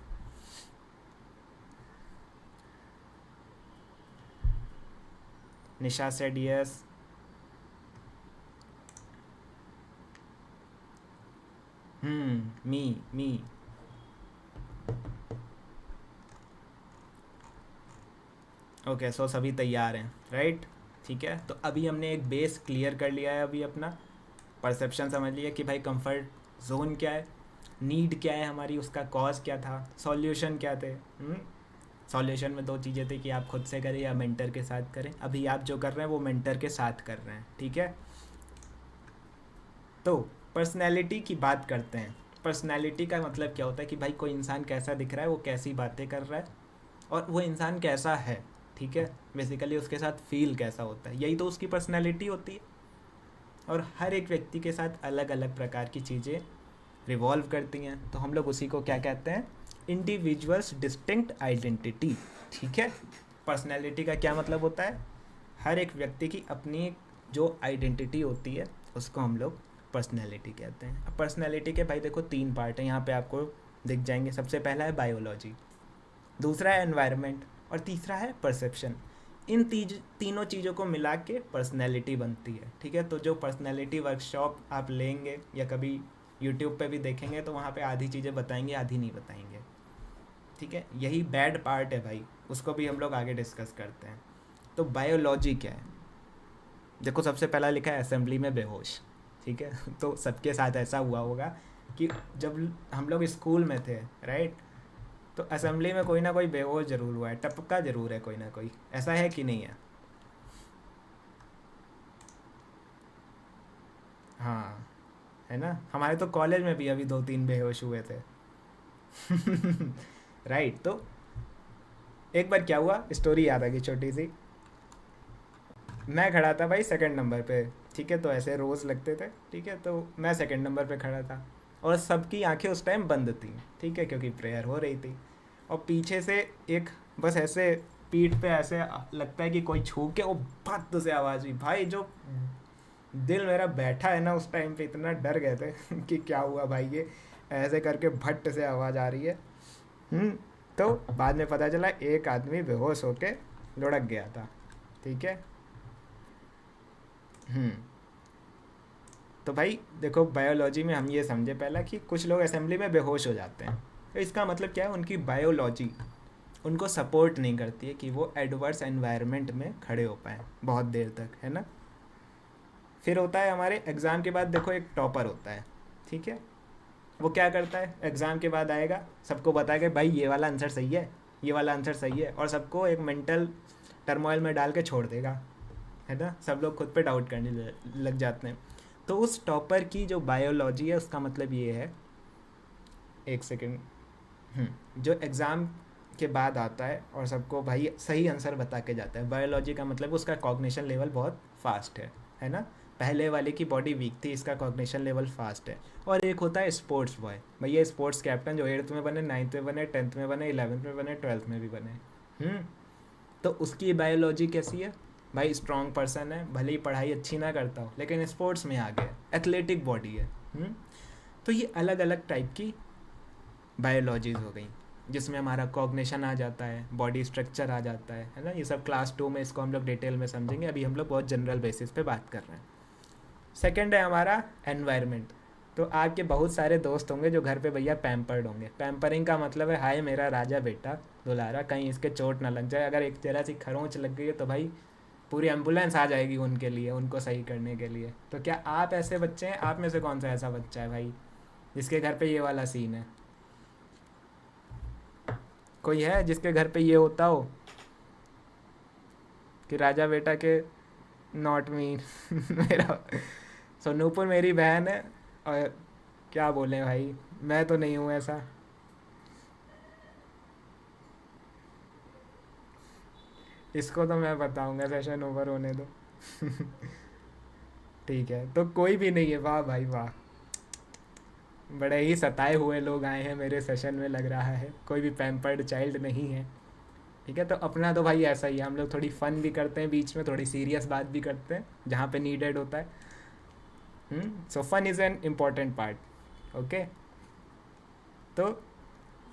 निशा सेड यस, मी। ओके, सो सभी तैयार हैं, राइट? ठीक है, तो अभी हमने एक बेस क्लियर कर लिया है, अभी अपना परसेप्शन समझ लिया कि भाई कंफर्ट जोन क्या है, नीड क्या है हमारी, उसका कॉज क्या था, सॉल्यूशन क्या थे। सॉल्यूशन में दो चीज़ें थी कि आप खुद से करें या मेंटर के साथ करें। अभी आप जो कर रहे हैं वो मेंटर के साथ कर रहे हैं, ठीक है। तो पर्सनैलिटी की बात करते हैं। पर्सनैलिटी का मतलब क्या होता है कि भाई कोई इंसान कैसा दिख रहा है, वो कैसी बातें कर रहा है, और वो इंसान कैसा है, ठीक है। बेसिकली उसके साथ फील कैसा होता है, यही तो उसकी पर्सनैलिटी होती है। और हर एक व्यक्ति के साथ अलग अलग प्रकार की चीज़ें रिवॉल्व करती हैं, तो हम लोग उसी को क्या कहते हैं? इंडिविजुअल्स डिस्टिंक्ट आइडेंटिटी, ठीक है। पर्सनैलिटी का क्या मतलब होता है? हर एक व्यक्ति की अपनी जो आइडेंटिटी होती है उसको हम लोग पर्सनैलिटी कहते हैं। अब पर्सनैलिटी के भाई देखो 3 पार्ट हैं, यहाँ पे आपको दिख जाएंगे। सबसे पहला है बायोलॉजी, दूसरा है एनवायरनमेंट, और तीसरा है परसेप्शन। इन तीनों चीज़ों को मिला के पर्सनैलिटी बनती है, ठीक है। तो जो पर्सनैलिटी वर्कशॉप आप लेंगे या कभी यूट्यूब पे भी देखेंगे तो वहाँ पे आधी चीज़ें बताएंगे, आधी नहीं बताएंगे, ठीक है। यही बैड पार्ट है भाई, उसको भी हम लोग आगे डिस्कस करते हैं। तो बायोलॉजी क्या है? देखो सबसे पहला लिखा है असेंबली में बेहोश, ठीक है। तो सबके साथ ऐसा हुआ होगा कि जब हम लोग स्कूल में थे, राइट, तो असेंबली में कोई ना कोई बेहोश ज़रूर हुआ है, टपका ज़रूर है कोई ना कोई, ऐसा है कि नहीं है? हाँ, है ना। हमारे तो कॉलेज में भी अभी 2-3 बेहोश हुए थे। राइट। तो एक बार क्या हुआ, स्टोरी याद आ गई छोटी सी। मैं खड़ा था भाई 2nd नंबर पे, ठीक है, तो ऐसे रोज़ लगते थे, ठीक है, तो मैं सेकंड नंबर पे खड़ा था और सबकी आंखें उस टाइम बंद थी, ठीक है, क्योंकि प्रेयर हो रही थी। और पीछे से एक बस ऐसे पीठ पे ऐसे लगता है कि कोई छू के वो भत से आवाज़ हुई भाई, जो दिल मेरा बैठा है ना उस टाइम पे, इतना डर गए थे कि क्या हुआ भाई, ये ऐसे करके भट्ट से आवाज़ आ रही है। तो बाद में पता चला एक आदमी बेहोश होके लुढ़क गया था, ठीक है। तो भाई देखो, बायोलॉजी में हम ये समझे पहला कि कुछ लोग असेंबली में बेहोश हो जाते हैं, तो इसका मतलब क्या है, उनकी बायोलॉजी उनको सपोर्ट नहीं करती है कि वो एडवर्स एनवायरनमेंट में खड़े हो पाएँ बहुत देर तक, है ना। फिर होता है हमारे एग्ज़ाम के बाद, देखो एक टॉपर होता है, ठीक है, वो क्या करता है, एग्ज़ाम के बाद आएगा, सबको बताएगा भाई ये वाला आंसर सही है, ये वाला आंसर सही है, और सबको एक मेंटल टर्मोइल में डाल के छोड़ देगा, है ना। सब लोग खुद पे डाउट करने लग जाते हैं। तो उस टॉपर की जो बायोलॉजी है उसका मतलब ये है, एक सेकेंड, जो एग्ज़ाम के बाद आता है और सबको भाई सही आंसर बता के जाता है, बायोलॉजी का मतलब उसका कॉग्निशन लेवल बहुत फास्ट है ना। पहले वाले की बॉडी वीक थी, इसका कॉग्निशन लेवल फास्ट है। और एक होता है स्पोर्ट्स बॉय, भैया स्पोर्ट्स कैप्टन, जो 8th में बने, 9th में बने, 10th में बने, 11th में बने, 12th में भी बने। तो उसकी बायोलॉजी कैसी है भाई, स्ट्रॉन्ग पर्सन है, भले ही पढ़ाई अच्छी ना करता हो लेकिन स्पोर्ट्स में आ गया, एथलेटिक बॉडी है। तो ये अलग अलग टाइप की बायोलॉजीज़ हो गई, जिसमें हमारा कॉग्निशन आ जाता है, बॉडी स्ट्रक्चर आ जाता है ना। ये सब क्लास 2 में इसको हम लोग डिटेल में समझेंगे, अभी हम लोग बहुत जनरल बेसिस पे बात कर रहे हैं। सेकंड है हमारा एनवायरनमेंट। तो आपके बहुत सारे दोस्त होंगे जो घर पे भैया पैम्पर्ड होंगे। पैम्परिंग का मतलब है, हाय मेरा राजा बेटा दुलारा, कहीं इसके चोट ना लग जाए, अगर एक जरा सी खरोंच लग गई है तो भाई पूरी एम्बुलेंस आ जाएगी उनके लिए, उनको सही करने के लिए। तो क्या आप ऐसे बच्चे हैं? आप में से कौन सा ऐसा बच्चा है भाई जिसके घर पे ये वाला सीन है? कोई है जिसके घर पे ये होता हो कि राजा बेटा के नॉट मी मेरा सोनूपुर मेरी बहन है, और क्या बोलें भाई, मैं तो नहीं हूँ ऐसा। इसको तो मैं बताऊंगा, सेशन ओवर होने दो ठीक है, तो कोई भी नहीं है, वाह भाई वाह, बड़े ही सताए हुए लोग आए हैं मेरे सेशन में, लग रहा है कोई भी पैम्पर्ड चाइल्ड नहीं है। ठीक है, तो अपना तो भाई ऐसा ही है, हम लोग थोड़ी फन भी करते हैं, बीच में थोड़ी सीरियस बात भी करते हैं जहाँ पे नीडेड होता है। So fun is an important part. Okay, तो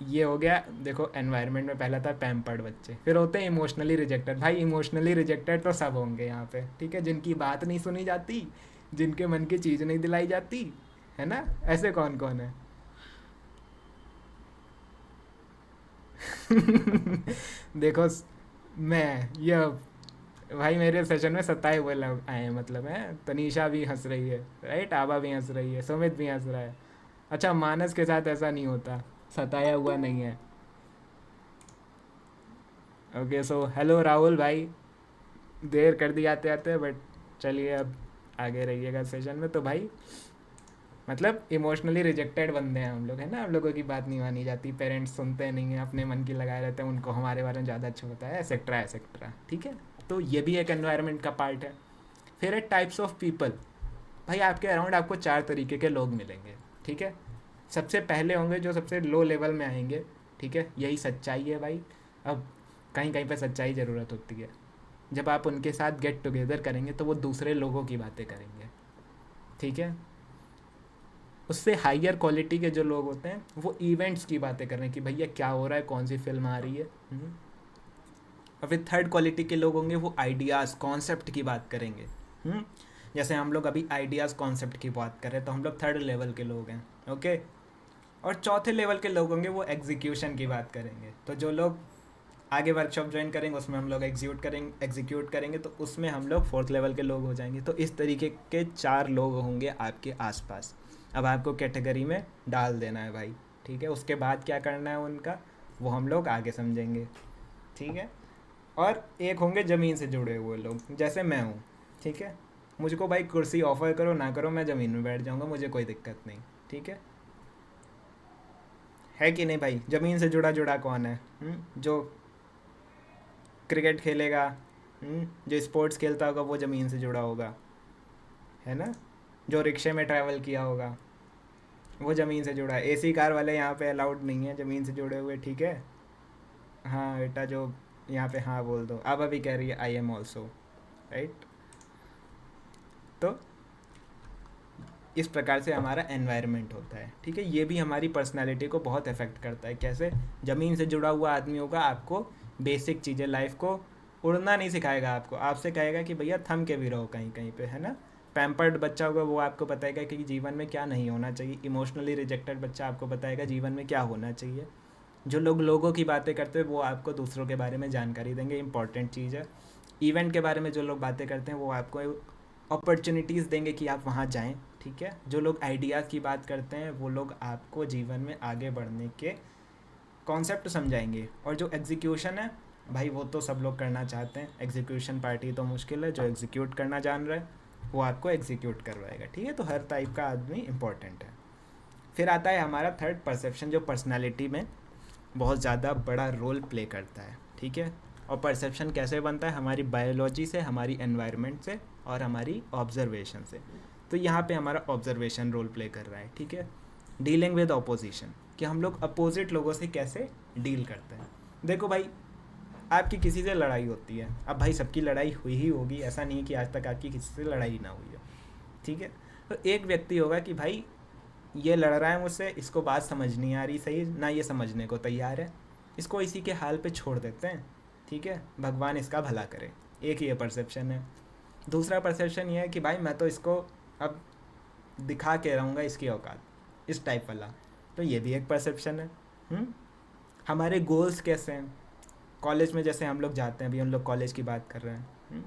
ये हो गया। देखो एनवायरनमेंट में पहला था पैम्पर्ड बच्चे, फिर होते हैं इमोशनली रिजेक्टेड। भाई इमोशनली रिजेक्टेड तो सब होंगे यहाँ पे, ठीक है, जिनकी बात नहीं सुनी जाती, जिनके मन की चीज़ नहीं दिलाई जाती, है ना। ऐसे कौन कौन है देखो मैं ये भाई मेरे सेशन में सताए हुए लोग आए हैं, मतलब है, तनीषा भी हंस रही है, राइट, आबा भी हंस रही है, सुमित भी हंस रहा है। अच्छा, मानस के साथ ऐसा नहीं होता, सताया हुआ नहीं है। ओके, सो हेलो राहुल भाई, देर कर दी आते आते, बट चलिए अब आगे रहिएगा सेशन में। तो भाई मतलब इमोशनली रिजेक्टेड बंदे हैं हम लोग, है ना, हम लोगों की बात नहीं मानी जाती, पेरेंट्स सुनते नहीं हैं, अपने मन की लगाए रहते हैं, उनको हमारे बारे में ज़्यादा अच्छा होता है, एक्सेट्रा एक्सेट्रा। ठीक है, तो ये भी एक एनवायरनमेंट का पार्ट है। फिर है टाइप्स ऑफ पीपल। भाई आपके अराउंड आपको 4 तरीके के लोग मिलेंगे, ठीक है। सबसे पहले होंगे जो सबसे लो लेवल में आएंगे, ठीक है, यही सच्चाई है भाई। अब कहीं कहीं पर सच्चाई ज़रूरत होती है। जब आप उनके साथ गेट टुगेदर करेंगे तो वो दूसरे लोगों की बातें करेंगे, ठीक है। उससे हायर क्वालिटी के जो लोग होते हैं वो इवेंट्स की बातें कर रहे हैं कि भैया क्या हो रहा है, कौन सी फिल्म आ रही है। और फिर थर्ड क्वालिटी के लोग होंगे वो आइडियाज़ कॉन्सेप्ट की बात करेंगे। जैसे हम लोग अभी आइडियाज़ कॉन्सेप्ट की बात कर रहे हैं, तो हम लोग थर्ड लेवल के लोग हैं। ओके, और चौथे लेवल के लोग होंगे वो एग्जीक्यूशन की बात करेंगे। तो जो लोग आगे वर्कशॉप ज्वाइन करेंगे उसमें हम लोग एग्जीक्यूट करेंगे, तो उसमें हम लोग फोर्थ लेवल के लोग हो जाएंगे। तो इस तरीके के 4 लोग होंगे आपके आसपास। अब आपको कैटेगरी में डाल देना है भाई, ठीक है। उसके बाद क्या करना है उनका, वो हम लोग आगे समझेंगे, ठीक है। और एक होंगे ज़मीन से जुड़े हुए लोग, जैसे मैं हूँ, ठीक है। मुझको भाई कुर्सी ऑफ़र करो ना करो, मैं ज़मीन में बैठ जाऊँगा, मुझे कोई दिक्कत नहीं, ठीक है कि नहीं भाई। ज़मीन से जुड़ा कौन है? जो क्रिकेट खेलेगा, जो स्पोर्ट्स खेलता होगा वो ज़मीन से जुड़ा होगा, है ना, जो रिक्शे में ट्रैवल किया होगा वो ज़मीन से जुड़ा है। एसी कार वाले यहाँ पे अलाउड नहीं है ज़मीन से जुड़े हुए, ठीक है। हाँ बेटा, जो यहाँ पे हाँ बोल दो। अब अभी कह रही है आई एम ऑल्सो, राइट। तो इस प्रकार से हमारा एनवायरनमेंट होता है, ठीक है। ये भी हमारी पर्सनालिटी को बहुत अफेक्ट करता है। कैसे? ज़मीन से जुड़ा हुआ आदमी होगा, आपको बेसिक चीज़ें, लाइफ को उड़ना नहीं सिखाएगा आपको, आपसे कहेगा कि भैया थम के भी रहो कहीं कहीं पे, है ना। पैम्पर्ड बच्चा होगा वो आपको बताएगा कि जीवन में क्या नहीं होना चाहिए। इमोशनली रिजेक्टेड बच्चा आपको बताएगा जीवन में क्या होना चाहिए। जो लोग लोगों की बातें करते हैं वो आपको दूसरों के बारे में जानकारी देंगे, इंपॉर्टेंट चीज़ है। इवेंट के बारे में जो लोग बातें करते हैं वो आपको अपॉर्चुनिटीज़ देंगे कि आप वहाँ जाएं, ठीक है। जो लोग आइडियाज़ की बात करते हैं वो लोग आपको जीवन में आगे बढ़ने के कॉन्सेप्ट समझाएंगे। और जो एग्जीक्यूशन है भाई, वो तो सब लोग करना चाहते हैं, एग्जीक्यूशन पार्टी तो मुश्किल है। जो एग्जीक्यूट करना जान रहा है वो आपको एग्जीक्यूट करवाएगा, ठीक है। तो हर टाइप का आदमी इंपॉर्टेंट है। फिर आता है हमारा थर्ड, परसेप्शन, जो पर्सनैलिटी में बहुत ज़्यादा बड़ा रोल प्ले करता है, ठीक है। और परसेप्शन कैसे बनता है? हमारी बायोलॉजी से, हमारी एनवायरनमेंट से और हमारी ऑब्जर्वेशन से। तो यहाँ पे हमारा ऑब्जर्वेशन रोल प्ले कर रहा है, ठीक है। डीलिंग विद अपोजिशन, कि हम लोग अपोजिट लोगों से कैसे डील करते हैं। देखो भाई, आपकी किसी से लड़ाई होती है, अब भाई सबकी लड़ाई हुई ही होगी, ऐसा नहीं है कि आज तक आपकी किसी से लड़ाई ना हुई हो, ठीक है। तो एक व्यक्ति होगा कि भाई ये लड़ रहा है मुझसे, इसको बात समझ नहीं आ रही सही, ना ये समझने को तैयार है, इसको इसी के हाल पे छोड़ देते हैं, ठीक है, भगवान इसका भला करे। एक ये परसेप्शन है। दूसरा परसेप्शन ये है कि भाई मैं तो इसको अब दिखा के रहूँगा इसकी औकात, इस टाइप वाला। तो ये भी एक परसेप्शन है। हमारे गोल्स कैसे हैं? कॉलेज में जैसे हम लोग जाते हैं, अभी हम लोग कॉलेज की बात कर रहे हैं,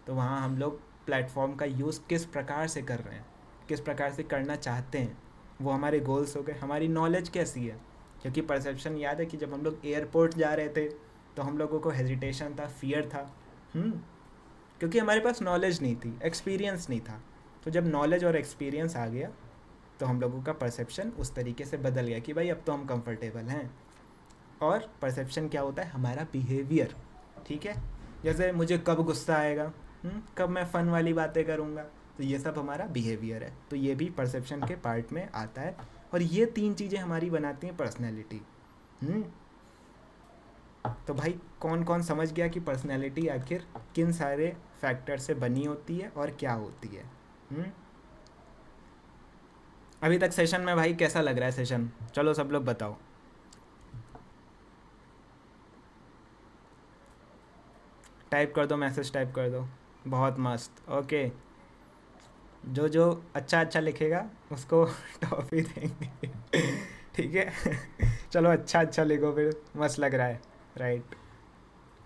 तो वहाँ हम लोग प्लेटफॉर्म का यूज़ किस प्रकार से कर रहे हैं, किस प्रकार से करना चाहते हैं, वो हमारे गोल्स हो गए। हमारी नॉलेज कैसी है? क्योंकि परसेप्शन याद है कि जब हम लोग एयरपोर्ट जा रहे थे तो हम लोगों को हेजिटेशन था, फियर था, क्योंकि हमारे पास नॉलेज नहीं थी, एक्सपीरियंस नहीं था। तो जब नॉलेज और एक्सपीरियंस आ गया तो हम लोगों का परसेप्शन उस तरीके से बदल गया कि भाई अब तो हम कंफर्टेबल हैं। और परसेप्शन क्या होता है? हमारा बिहेवियर, ठीक है। जैसे मुझे कब गुस्सा आएगा, कब मैं फ़न वाली बातें करूँगा, तो ये सब हमारा बिहेवियर है। तो ये भी परसेप्शन के पार्ट में आता है। और ये तीन चीज़ें हमारी बनाती हैं पर्सनैलिटी। तो भाई कौन कौन समझ गया कि पर्सनैलिटी आखिर किन सारे फैक्टर से बनी होती है और क्या होती है। अभी तक सेशन में भाई कैसा लग रहा है सेशन? चलो सब लोग बताओ। टाइप कर दो, मैसेज टाइप कर दो। बहुत मस्त, ओके। जो जो अच्छा अच्छा लिखेगा उसको टॉफी देंगे ठीक है चलो अच्छा अच्छा लिखो फिर, मस्त लग रहा है, राइट।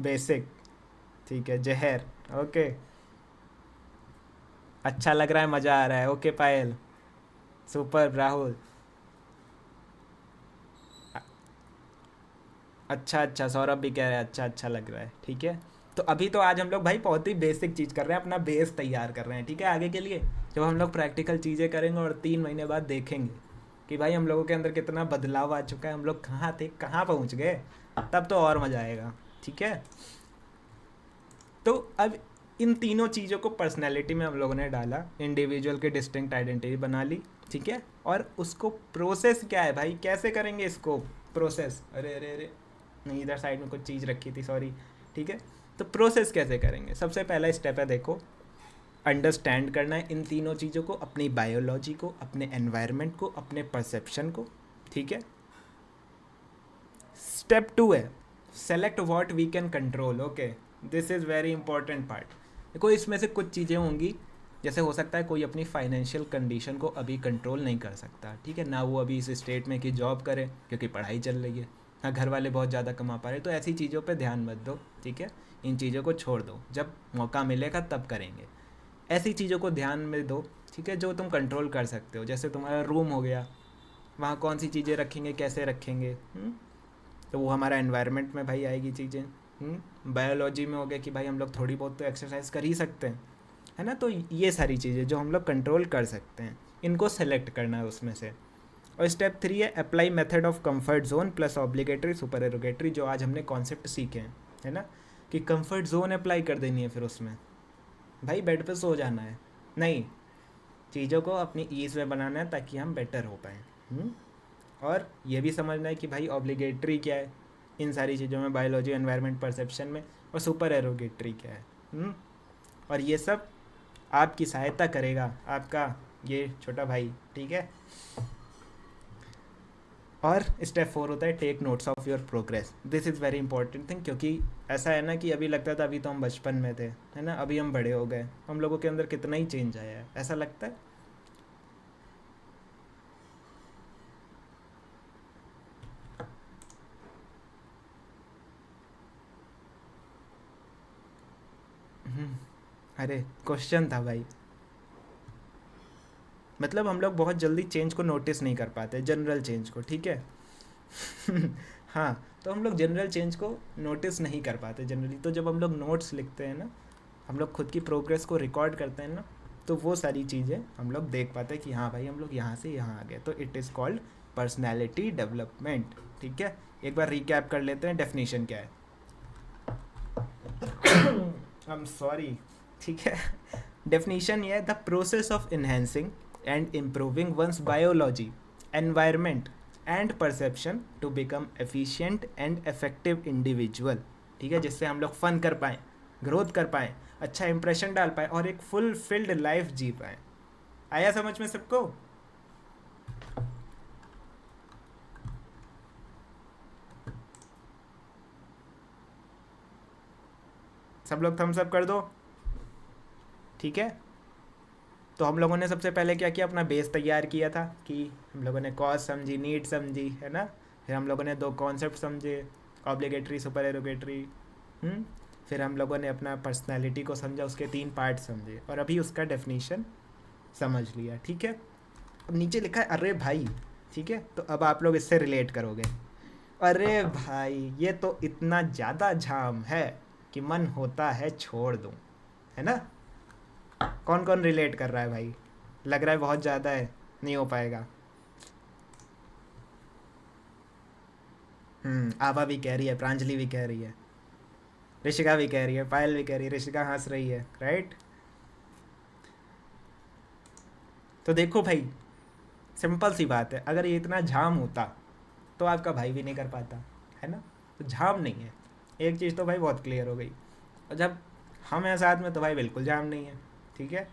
बेसिक, ठीक है। जहर, ओके, अच्छा लग रहा है, मज़ा आ रहा है, ओके। पायल, सुपर। राहुल, अच्छा अच्छा। सौरभ भी कह रहा है अच्छा अच्छा लग रहा है, ठीक है। तो अभी तो आज हम लोग भाई बहुत ही बेसिक चीज़ कर रहे हैं, अपना बेस तैयार कर रहे हैं, ठीक है। आगे के लिए जब हम लोग प्रैक्टिकल चीज़ें करेंगे और 3 महीने बाद देखेंगे कि भाई हम लोगों के अंदर कितना बदलाव आ चुका है, हम लोग कहाँ थे कहाँ पहुँच गए, तब तो और मज़ा आएगा, ठीक है। तो अब इन तीनों चीज़ों को पर्सनैलिटी में हम लोगों ने डाला, इंडिविजुअल की डिस्टिंक्ट आइडेंटिटी बना ली, ठीक है। और उसको प्रोसेस क्या है भाई, कैसे करेंगे इसको प्रोसेस? अरे अरे अरे नहीं, इधर साइड में कुछ चीज़ रखी थी, सॉरी, ठीक है। तो प्रोसेस कैसे करेंगे? सबसे पहला स्टेप है, देखो, अंडरस्टैंड करना है इन तीनों चीज़ों को, अपनी बायोलॉजी को, अपने एनवायरनमेंट को, अपने परसेप्शन को, ठीक है। स्टेप 2 है select what we can control. Okay, this is very important part. देखो इसमें से कुछ चीज़ें होंगी, जैसे हो सकता है कोई अपनी फाइनेंशियल कंडीशन को अभी कंट्रोल नहीं कर सकता, ठीक है ना, वो अभी इस स्टेट में कि जॉब करे क्योंकि पढ़ाई चल रही है, हाँ घर वाले बहुत ज़्यादा कमा पा रहे, तो ऐसी चीज़ों पे ध्यान मत दो, ठीक है। इन चीज़ों को छोड़ दो, जब मौका मिलेगा तब करेंगे। ऐसी चीज़ों को ध्यान में दो, ठीक है, जो तुम कंट्रोल कर सकते हो। जैसे तुम्हारा रूम हो गया, वहाँ कौन सी चीज़ें रखेंगे, कैसे रखेंगे, तो वो हमारा एनवायरनमेंट में भाई आएगी चीज़ें। बायोलॉजी में हो गया कि भाई हम लोग थोड़ी बहुत तो एक्सरसाइज कर ही सकते हैं, है ना। तो ये सारी चीज़ें जो हम लोग कंट्रोल कर सकते हैं, इनको सेलेक्ट करना है उसमें से। और स्टेप 3 है apply method of comfort zone plus obligatory supererogatory, जो आज हमने कॉन्सेप्ट सीखे हैं, है ना, कि कंफर्ट जोन अप्लाई कर देनी है। फिर उसमें भाई बेड पे सो जाना है नहीं, चीज़ों को अपनी ईज़ में बनाना है ताकि हम बेटर हो पाएँ। और ये भी समझना है कि भाई ऑब्लिगेटरी क्या है इन सारी चीज़ों में, बायोलॉजी, एनवायरनमेंट, परसेप्शन में, और सुपर एरोगेटरी क्या है। और ये सब आपकी सहायता करेगा आपका ये छोटा भाई, ठीक है। और स्टेप 4 होता है take notes of your progress. This is very important thing, क्योंकि ऐसा है ना कि अभी लगता था अभी तो हम बचपन में थे, है ना, अभी हम बड़े हो गए, हम लोगों के अंदर कितना ही चेंज आया है, ऐसा लगता है। अरे क्वेश्चन था भाई, मतलब हम लोग बहुत जल्दी चेंज को नोटिस नहीं कर पाते, जनरल चेंज को, ठीक है। हाँ, तो हम लोग जनरल चेंज को नोटिस नहीं कर पाते जनरली। तो जब हम लोग नोट्स लिखते हैं ना, हम लोग खुद की प्रोग्रेस को रिकॉर्ड करते हैं ना, तो वो सारी चीज़ें हम लोग देख पाते हैं कि हाँ भाई हम लोग यहाँ से यहाँ आ गए। तो it is called personality development, ठीक है। एक बार रिकैप कर लेते हैं डेफिनेशन क्या है। आई एम सॉरी, ठीक है। डेफिनेशन ये है the process of enhancing and improving one's biology, environment and perception to become efficient and effective individual, ठीक है, जिससे हम लोग फन कर पाएँ, ग्रोथ कर पाएँ, अच्छा इंप्रेशन डाल पाएँ और एक फुलफिल्ड लाइफ जी पाएँ। आया समझ में सबको? सब लोग थम्स अप कर दो, ठीक है। तो हम लोगों ने सबसे पहले क्या किया, अपना बेस तैयार किया था कि हम लोगों ने कॉज समझी, नीड समझी, है ना। फिर हम लोगों ने 2 कॉन्सेप्ट समझे, ऑब्लिगेटरी, सुपर एरोगेटरी। फिर हम लोगों ने अपना पर्सनालिटी को समझा, उसके 3 पार्ट समझे, और अभी उसका डेफिनेशन समझ लिया, ठीक है। अब नीचे लिखा है अरे भाई, ठीक है। तो अब आप लोग इससे रिलेट करोगे, अरे भाई ये तो इतना ज़्यादा झाम है कि मन होता है छोड़ दूँ, है ना। कौन कौन रिलेट कर रहा है भाई? लग रहा है बहुत ज़्यादा है, नहीं हो पाएगा। आभा भी कह रही है, प्रांजलि भी कह रही है, ऋषिका भी कह रही है, पायल भी कह रही है, ऋषिका हंस रही है, राइट। तो देखो भाई, सिंपल सी बात है, अगर ये इतना झाम होता तो आपका भाई भी नहीं कर पाता, है ना। तो झाम नहीं है, एक चीज़ तो भाई बहुत क्लियर हो गई। और जब हम हैं साथ में तो भाई बिल्कुल झाम नहीं है, ठीक है।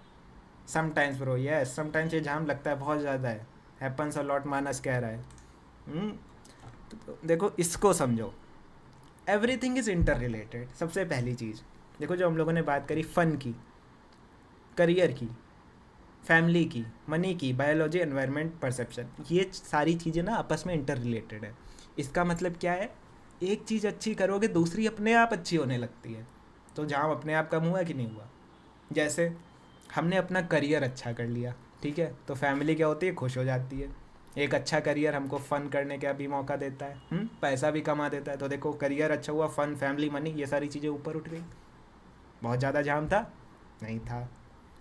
समटाइम्स ब्रो, यस समटाइम्स ये झाम लगता है बहुत ज़्यादा है, हैपन्स अ लॉट, मानस कह रहा है। तो देखो इसको समझो, एवरीथिंग इज़ इंटर रिलेटेड। सबसे पहली चीज़ देखो, जो हम लोगों ने बात करी फ़न की, करियर की, फैमिली की, मनी की, बायोलॉजी, एनवायरनमेंट, परसेप्शन, ये सारी चीज़ें ना आपस में इंटर रिलेटेड है। इसका मतलब क्या है, एक चीज़ अच्छी करोगे दूसरी अपने आप अच्छी होने लगती है। तो जहाँ अपने आप कम हुआ कि नहीं हुआ, जैसे हमने अपना करियर अच्छा कर लिया, ठीक है, तो फैमिली क्या होती है, खुश हो जाती है। एक अच्छा करियर हमको फ़न करने का भी मौका देता है, पैसा भी कमा देता है। तो देखो करियर अच्छा हुआ, फ़न, फैमिली, मनी, ये सारी चीज़ें ऊपर उठ गई। बहुत ज़्यादा जाम था? नहीं था।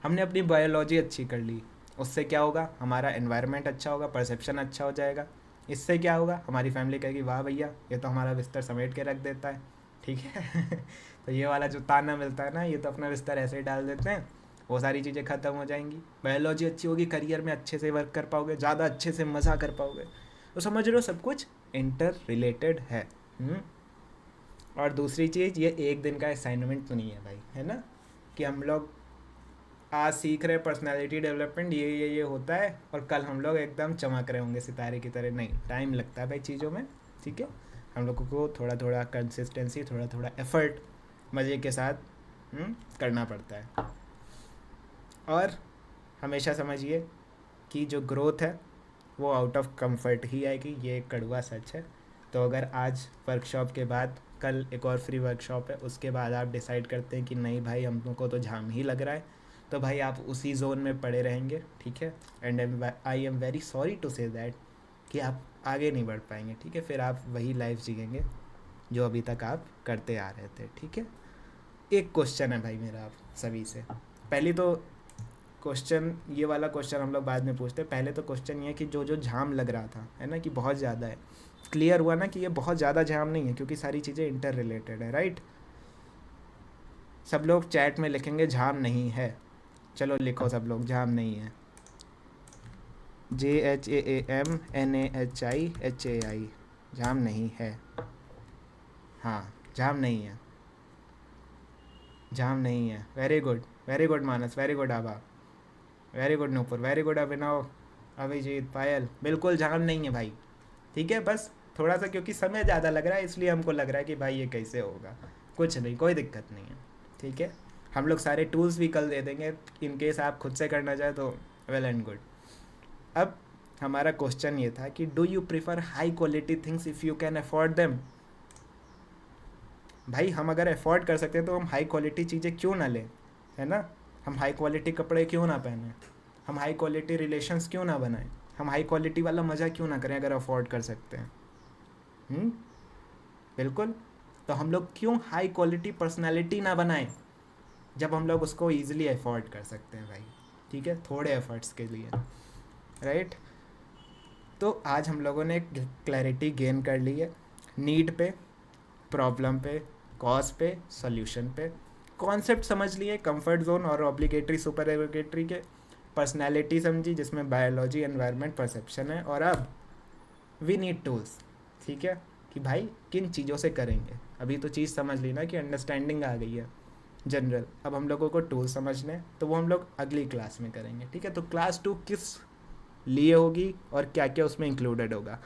हमने अपनी बायोलॉजी अच्छी कर ली, उससे क्या होगा, हमारा एनवायरनमेंट अच्छा होगा, परसेप्शन अच्छा हो जाएगा। इससे क्या होगा, हमारी फैमिली कहेगी वाह भैया ये तो हमारा बिस्तर समेट के रख देता है, ठीक है। तो ये वाला जो ताना मिलता है ना, ये तो अपना बिस्तर ऐसे ही डाल देते हैं, वो सारी चीज़ें ख़त्म हो जाएंगी। बायोलॉजी अच्छी होगी, करियर में अच्छे से वर्क कर पाओगे, ज़्यादा अच्छे से मज़ा कर पाओगे। तो समझ रहे हो, सब कुछ इंटर रिलेटेड है। और दूसरी चीज़, ये एक दिन का असाइनमेंट तो नहीं है भाई, है ना, कि हम लोग आज सीख रहे पर्सनालिटी डेवलपमेंट, ये होता है, और कल हम लोग एकदम चमक रहे होंगे सितारे की तरह। नहीं, टाइम लगता है भाई चीज़ों में, ठीक है। हम लोगों को थोड़ा थोड़ा कंसिस्टेंसी, थोड़ा थोड़ा एफर्ट मज़े के साथ करना पड़ता है। और हमेशा समझिए कि जो ग्रोथ है वो आउट ऑफ कंफर्ट ही आएगी, ये एक कड़वा सच है। तो अगर आज वर्कशॉप के बाद कल एक और फ्री वर्कशॉप है, उसके बाद आप डिसाइड करते हैं कि नहीं भाई हम लोग को तो झाम ही लग रहा है, तो भाई आप उसी जोन में पड़े रहेंगे, ठीक है। And I am very sorry to say that कि आप आगे नहीं बढ़ पाएंगे, ठीक है। फिर आप वही लाइफ जिएंगे जो अभी तक आप करते आ रहे थे, ठीक है। एक क्वेश्चन है भाई मेरा आप सभी से, पहली तो क्वेश्चन, ये वाला क्वेश्चन हम लोग बाद में पूछते हैं। पहले तो क्वेश्चन ये है कि जो जो झाम लग रहा था, है ना, कि बहुत ज़्यादा है, क्लियर हुआ ना कि ये बहुत ज़्यादा झाम नहीं है, क्योंकि सारी चीज़ें इंटर रिलेटेड है, राइट। सब लोग चैट में लिखेंगे झाम नहीं है, चलो लिखो सब लोग झाम नहीं है। JHAAMNAHIHAI, जाम नहीं है। हाँ, जाम नहीं है, जाम नहीं है। Very good Manas, very good Abha, very good Nupur, very good Abhinav, Abhijeet, Payal. बिल्कुल जाम नहीं है भाई, ठीक है। बस थोड़ा सा क्योंकि समय ज़्यादा लग रहा है इसलिए हमको लग रहा है कि भाई ये कैसे होगा। कुछ नहीं, कोई दिक्कत नहीं है, ठीक है। हम लोग सारे टूल्स भी कल दे देंगे, इन केस आप खुद से करना चाहे तो वेल एंड गुड। अब हमारा क्वेश्चन ये था कि do you prefer high quality things if you can afford them. भाई हम अगर अफोर्ड कर सकते हैं तो हम हाई क्वालिटी चीज़ें क्यों ना लें, है ना। हम हाई क्वालिटी कपड़े क्यों ना पहने, हम हाई क्वालिटी रिलेशंस क्यों ना बनाएं, हम हाई क्वालिटी वाला मज़ा क्यों ना करें अगर अफोर्ड कर सकते हैं। बिल्कुल। तो हम लोग क्यों हाई क्वालिटी पर्सनालिटी ना बनाएं जब हम लोग उसको ईजिली अफोर्ड कर सकते हैं भाई, ठीक है, थोड़े एफर्ट्स के लिए, राइट। तो आज हम लोगों ने क्लैरिटी गेन कर ली है नीड पे, प्रॉब्लम पे, कॉज पे, सॉल्यूशन पे, कॉन्सेप्ट समझ लिए कंफर्ट जोन और ऑब्लिगेटरी सुपर एब्लिगेटरी के, पर्सनैलिटी समझी जिसमें बायोलॉजी, एनवायरनमेंट, परसेप्शन है, और अब वी नीड टूल्स, ठीक है, कि भाई किन चीज़ों से करेंगे। अभी तो चीज़ समझ ली ना कि अंडरस्टैंडिंग आ गई है जनरल, अब हम लोगों को टूल समझने, तो वो हम लोग अगली क्लास में करेंगे, ठीक है। तो क्लास 2 किस लिए होगी और क्या क्या उसमें इंक्लूडेड होगा।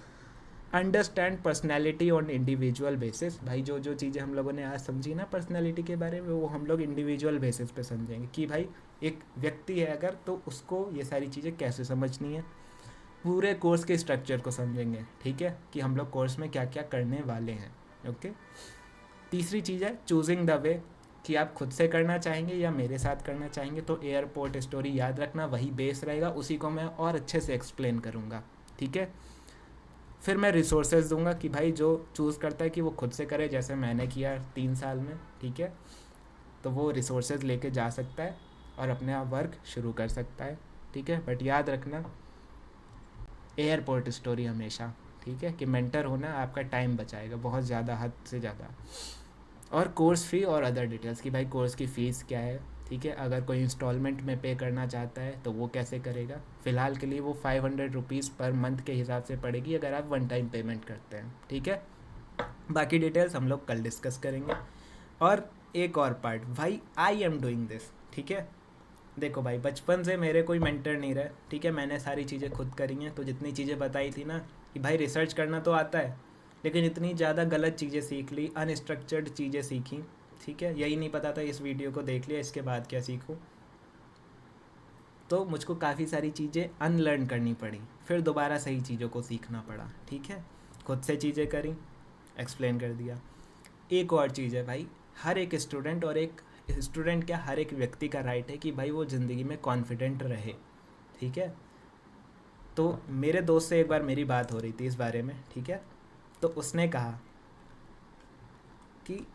Understand personality on individual basis. भाई जो जो चीज़ें हम लोगों ने आज समझी ना पर्सनैलिटी के बारे में, वो हम लोग इंडिविजुअल बेसिस पे समझेंगे कि भाई एक व्यक्ति है अगर तो उसको ये सारी चीज़ें कैसे समझनी है। पूरे कोर्स के स्ट्रक्चर को समझेंगे, ठीक है, कि हम लोग कोर्स में क्या क्या करने वाले हैं, ओके। तीसरी चीज़ है चूजिंग द वे, कि आप खुद से करना चाहेंगे या मेरे साथ करना चाहेंगे। तो एयरपोर्ट स्टोरी याद रखना, वही बेस रहेगा, उसी को मैं और अच्छे से एक्सप्लेन करूँगा, ठीक है। फिर मैं रिसोर्सेज दूंगा कि भाई जो चूज़ करता है कि वो खुद से करे, जैसे मैंने किया 3 साल में, ठीक है, तो वो रिसोर्सेज लेके जा सकता है और अपने आप वर्क शुरू कर सकता है, ठीक है। बट याद रखना एयरपोर्ट स्टोरी हमेशा, ठीक है, कि मेंटर होना आपका टाइम बचाएगा बहुत ज़्यादा, हद से ज़्यादा। और कोर्स फ़ी और अदर डिटेल्स, कि भाई कोर्स की फ़ीस क्या है, ठीक है, अगर कोई इंस्टॉलमेंट में पे करना चाहता है तो वो कैसे करेगा। फ़िलहाल के लिए वो 500 रुपीज़ पर मंथ के हिसाब से पड़ेगी अगर आप वन टाइम पेमेंट करते हैं, ठीक है। बाकी डिटेल्स हम लोग कल डिस्कस करेंगे। और एक और पार्ट, भाई आई एम डूइंग दिस, ठीक है। देखो भाई बचपन से मेरे कोई मेंटर नहीं रहे, ठीक है, मैंने सारी चीज़ें खुद करी हैं। तो जितनी चीज़ें बताई थी ना कि भाई रिसर्च करना तो आता है, लेकिन इतनी ज़्यादा गलत चीज़ें सीख ली, अनस्ट्रक्चर्ड चीज़ें सीखी, ठीक है। यही नहीं पता था, इस वीडियो को देख लिया, इसके बाद क्या सीखूं। तो मुझको काफ़ी सारी चीज़ें अनलर्न करनी पड़ी, फिर दोबारा सही चीज़ों को सीखना पड़ा, ठीक है। खुद से चीज़ें करी, एक्सप्लेन कर दिया। एक और चीज़ है भाई, हर एक स्टूडेंट, और एक स्टूडेंट क्या हर एक व्यक्ति का राइट है कि भाई वो ज़िंदगी में कॉन्फिडेंट रहे, ठीक है। तो मेरे दोस्त से एक बार मेरी बात हो रही थी इस बारे में, ठीक है। तो उसने कहा कि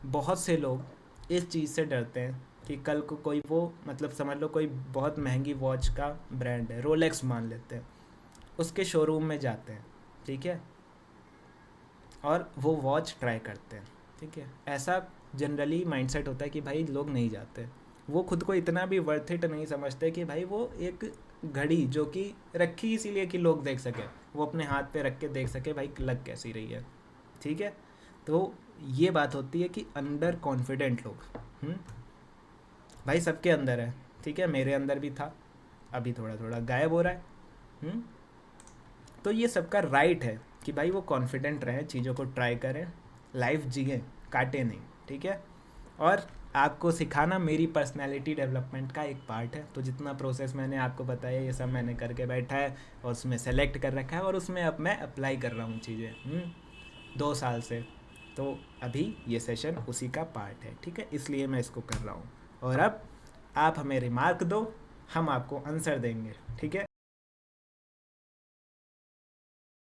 बहुत से लोग इस चीज़ से डरते हैं कि कल को कोई वो, मतलब समझ लो कोई बहुत महंगी वॉच का ब्रांड है, रोलेक्स मान लेते हैं, उसके शोरूम में जाते हैं, ठीक है, और वो वॉच ट्राई करते हैं, ठीक है। ऐसा जनरली माइंडसेट होता है कि भाई लोग नहीं जाते, वो खुद को इतना भी वर्थ इट नहीं समझते कि भाई वो एक घड़ी जो कि रखी इसीलिए कि लोग देख सके, वो अपने हाथ पे रख के देख सके भाई लग कैसी रही है, ठीक है। तो ये बात होती है कि अंडर कॉन्फिडेंट लोग, भाई सबके अंदर है, ठीक है, मेरे अंदर भी था, अभी थोड़ा थोड़ा गायब हो रहा है। तो ये सबका राइट है कि भाई वो कॉन्फिडेंट रहें, चीज़ों को ट्राई करें, लाइफ जिए, काटे नहीं, ठीक है। और आपको सिखाना मेरी पर्सनैलिटी डेवलपमेंट का एक पार्ट है। तो जितना प्रोसेस मैंने आपको बताया ये सब मैंने करके बैठा है और उसमें सेलेक्ट कर रखा है, और उसमें अब मैं अप्लाई कर रहा हूँ चीज़ें 2 साल से। तो अभी ये सेशन उसी का पार्ट है, ठीक है, इसलिए मैं इसको कर रहा हूँ। और अब आप हमें रिमार्क दो, हम आपको आंसर देंगे, ठीक है।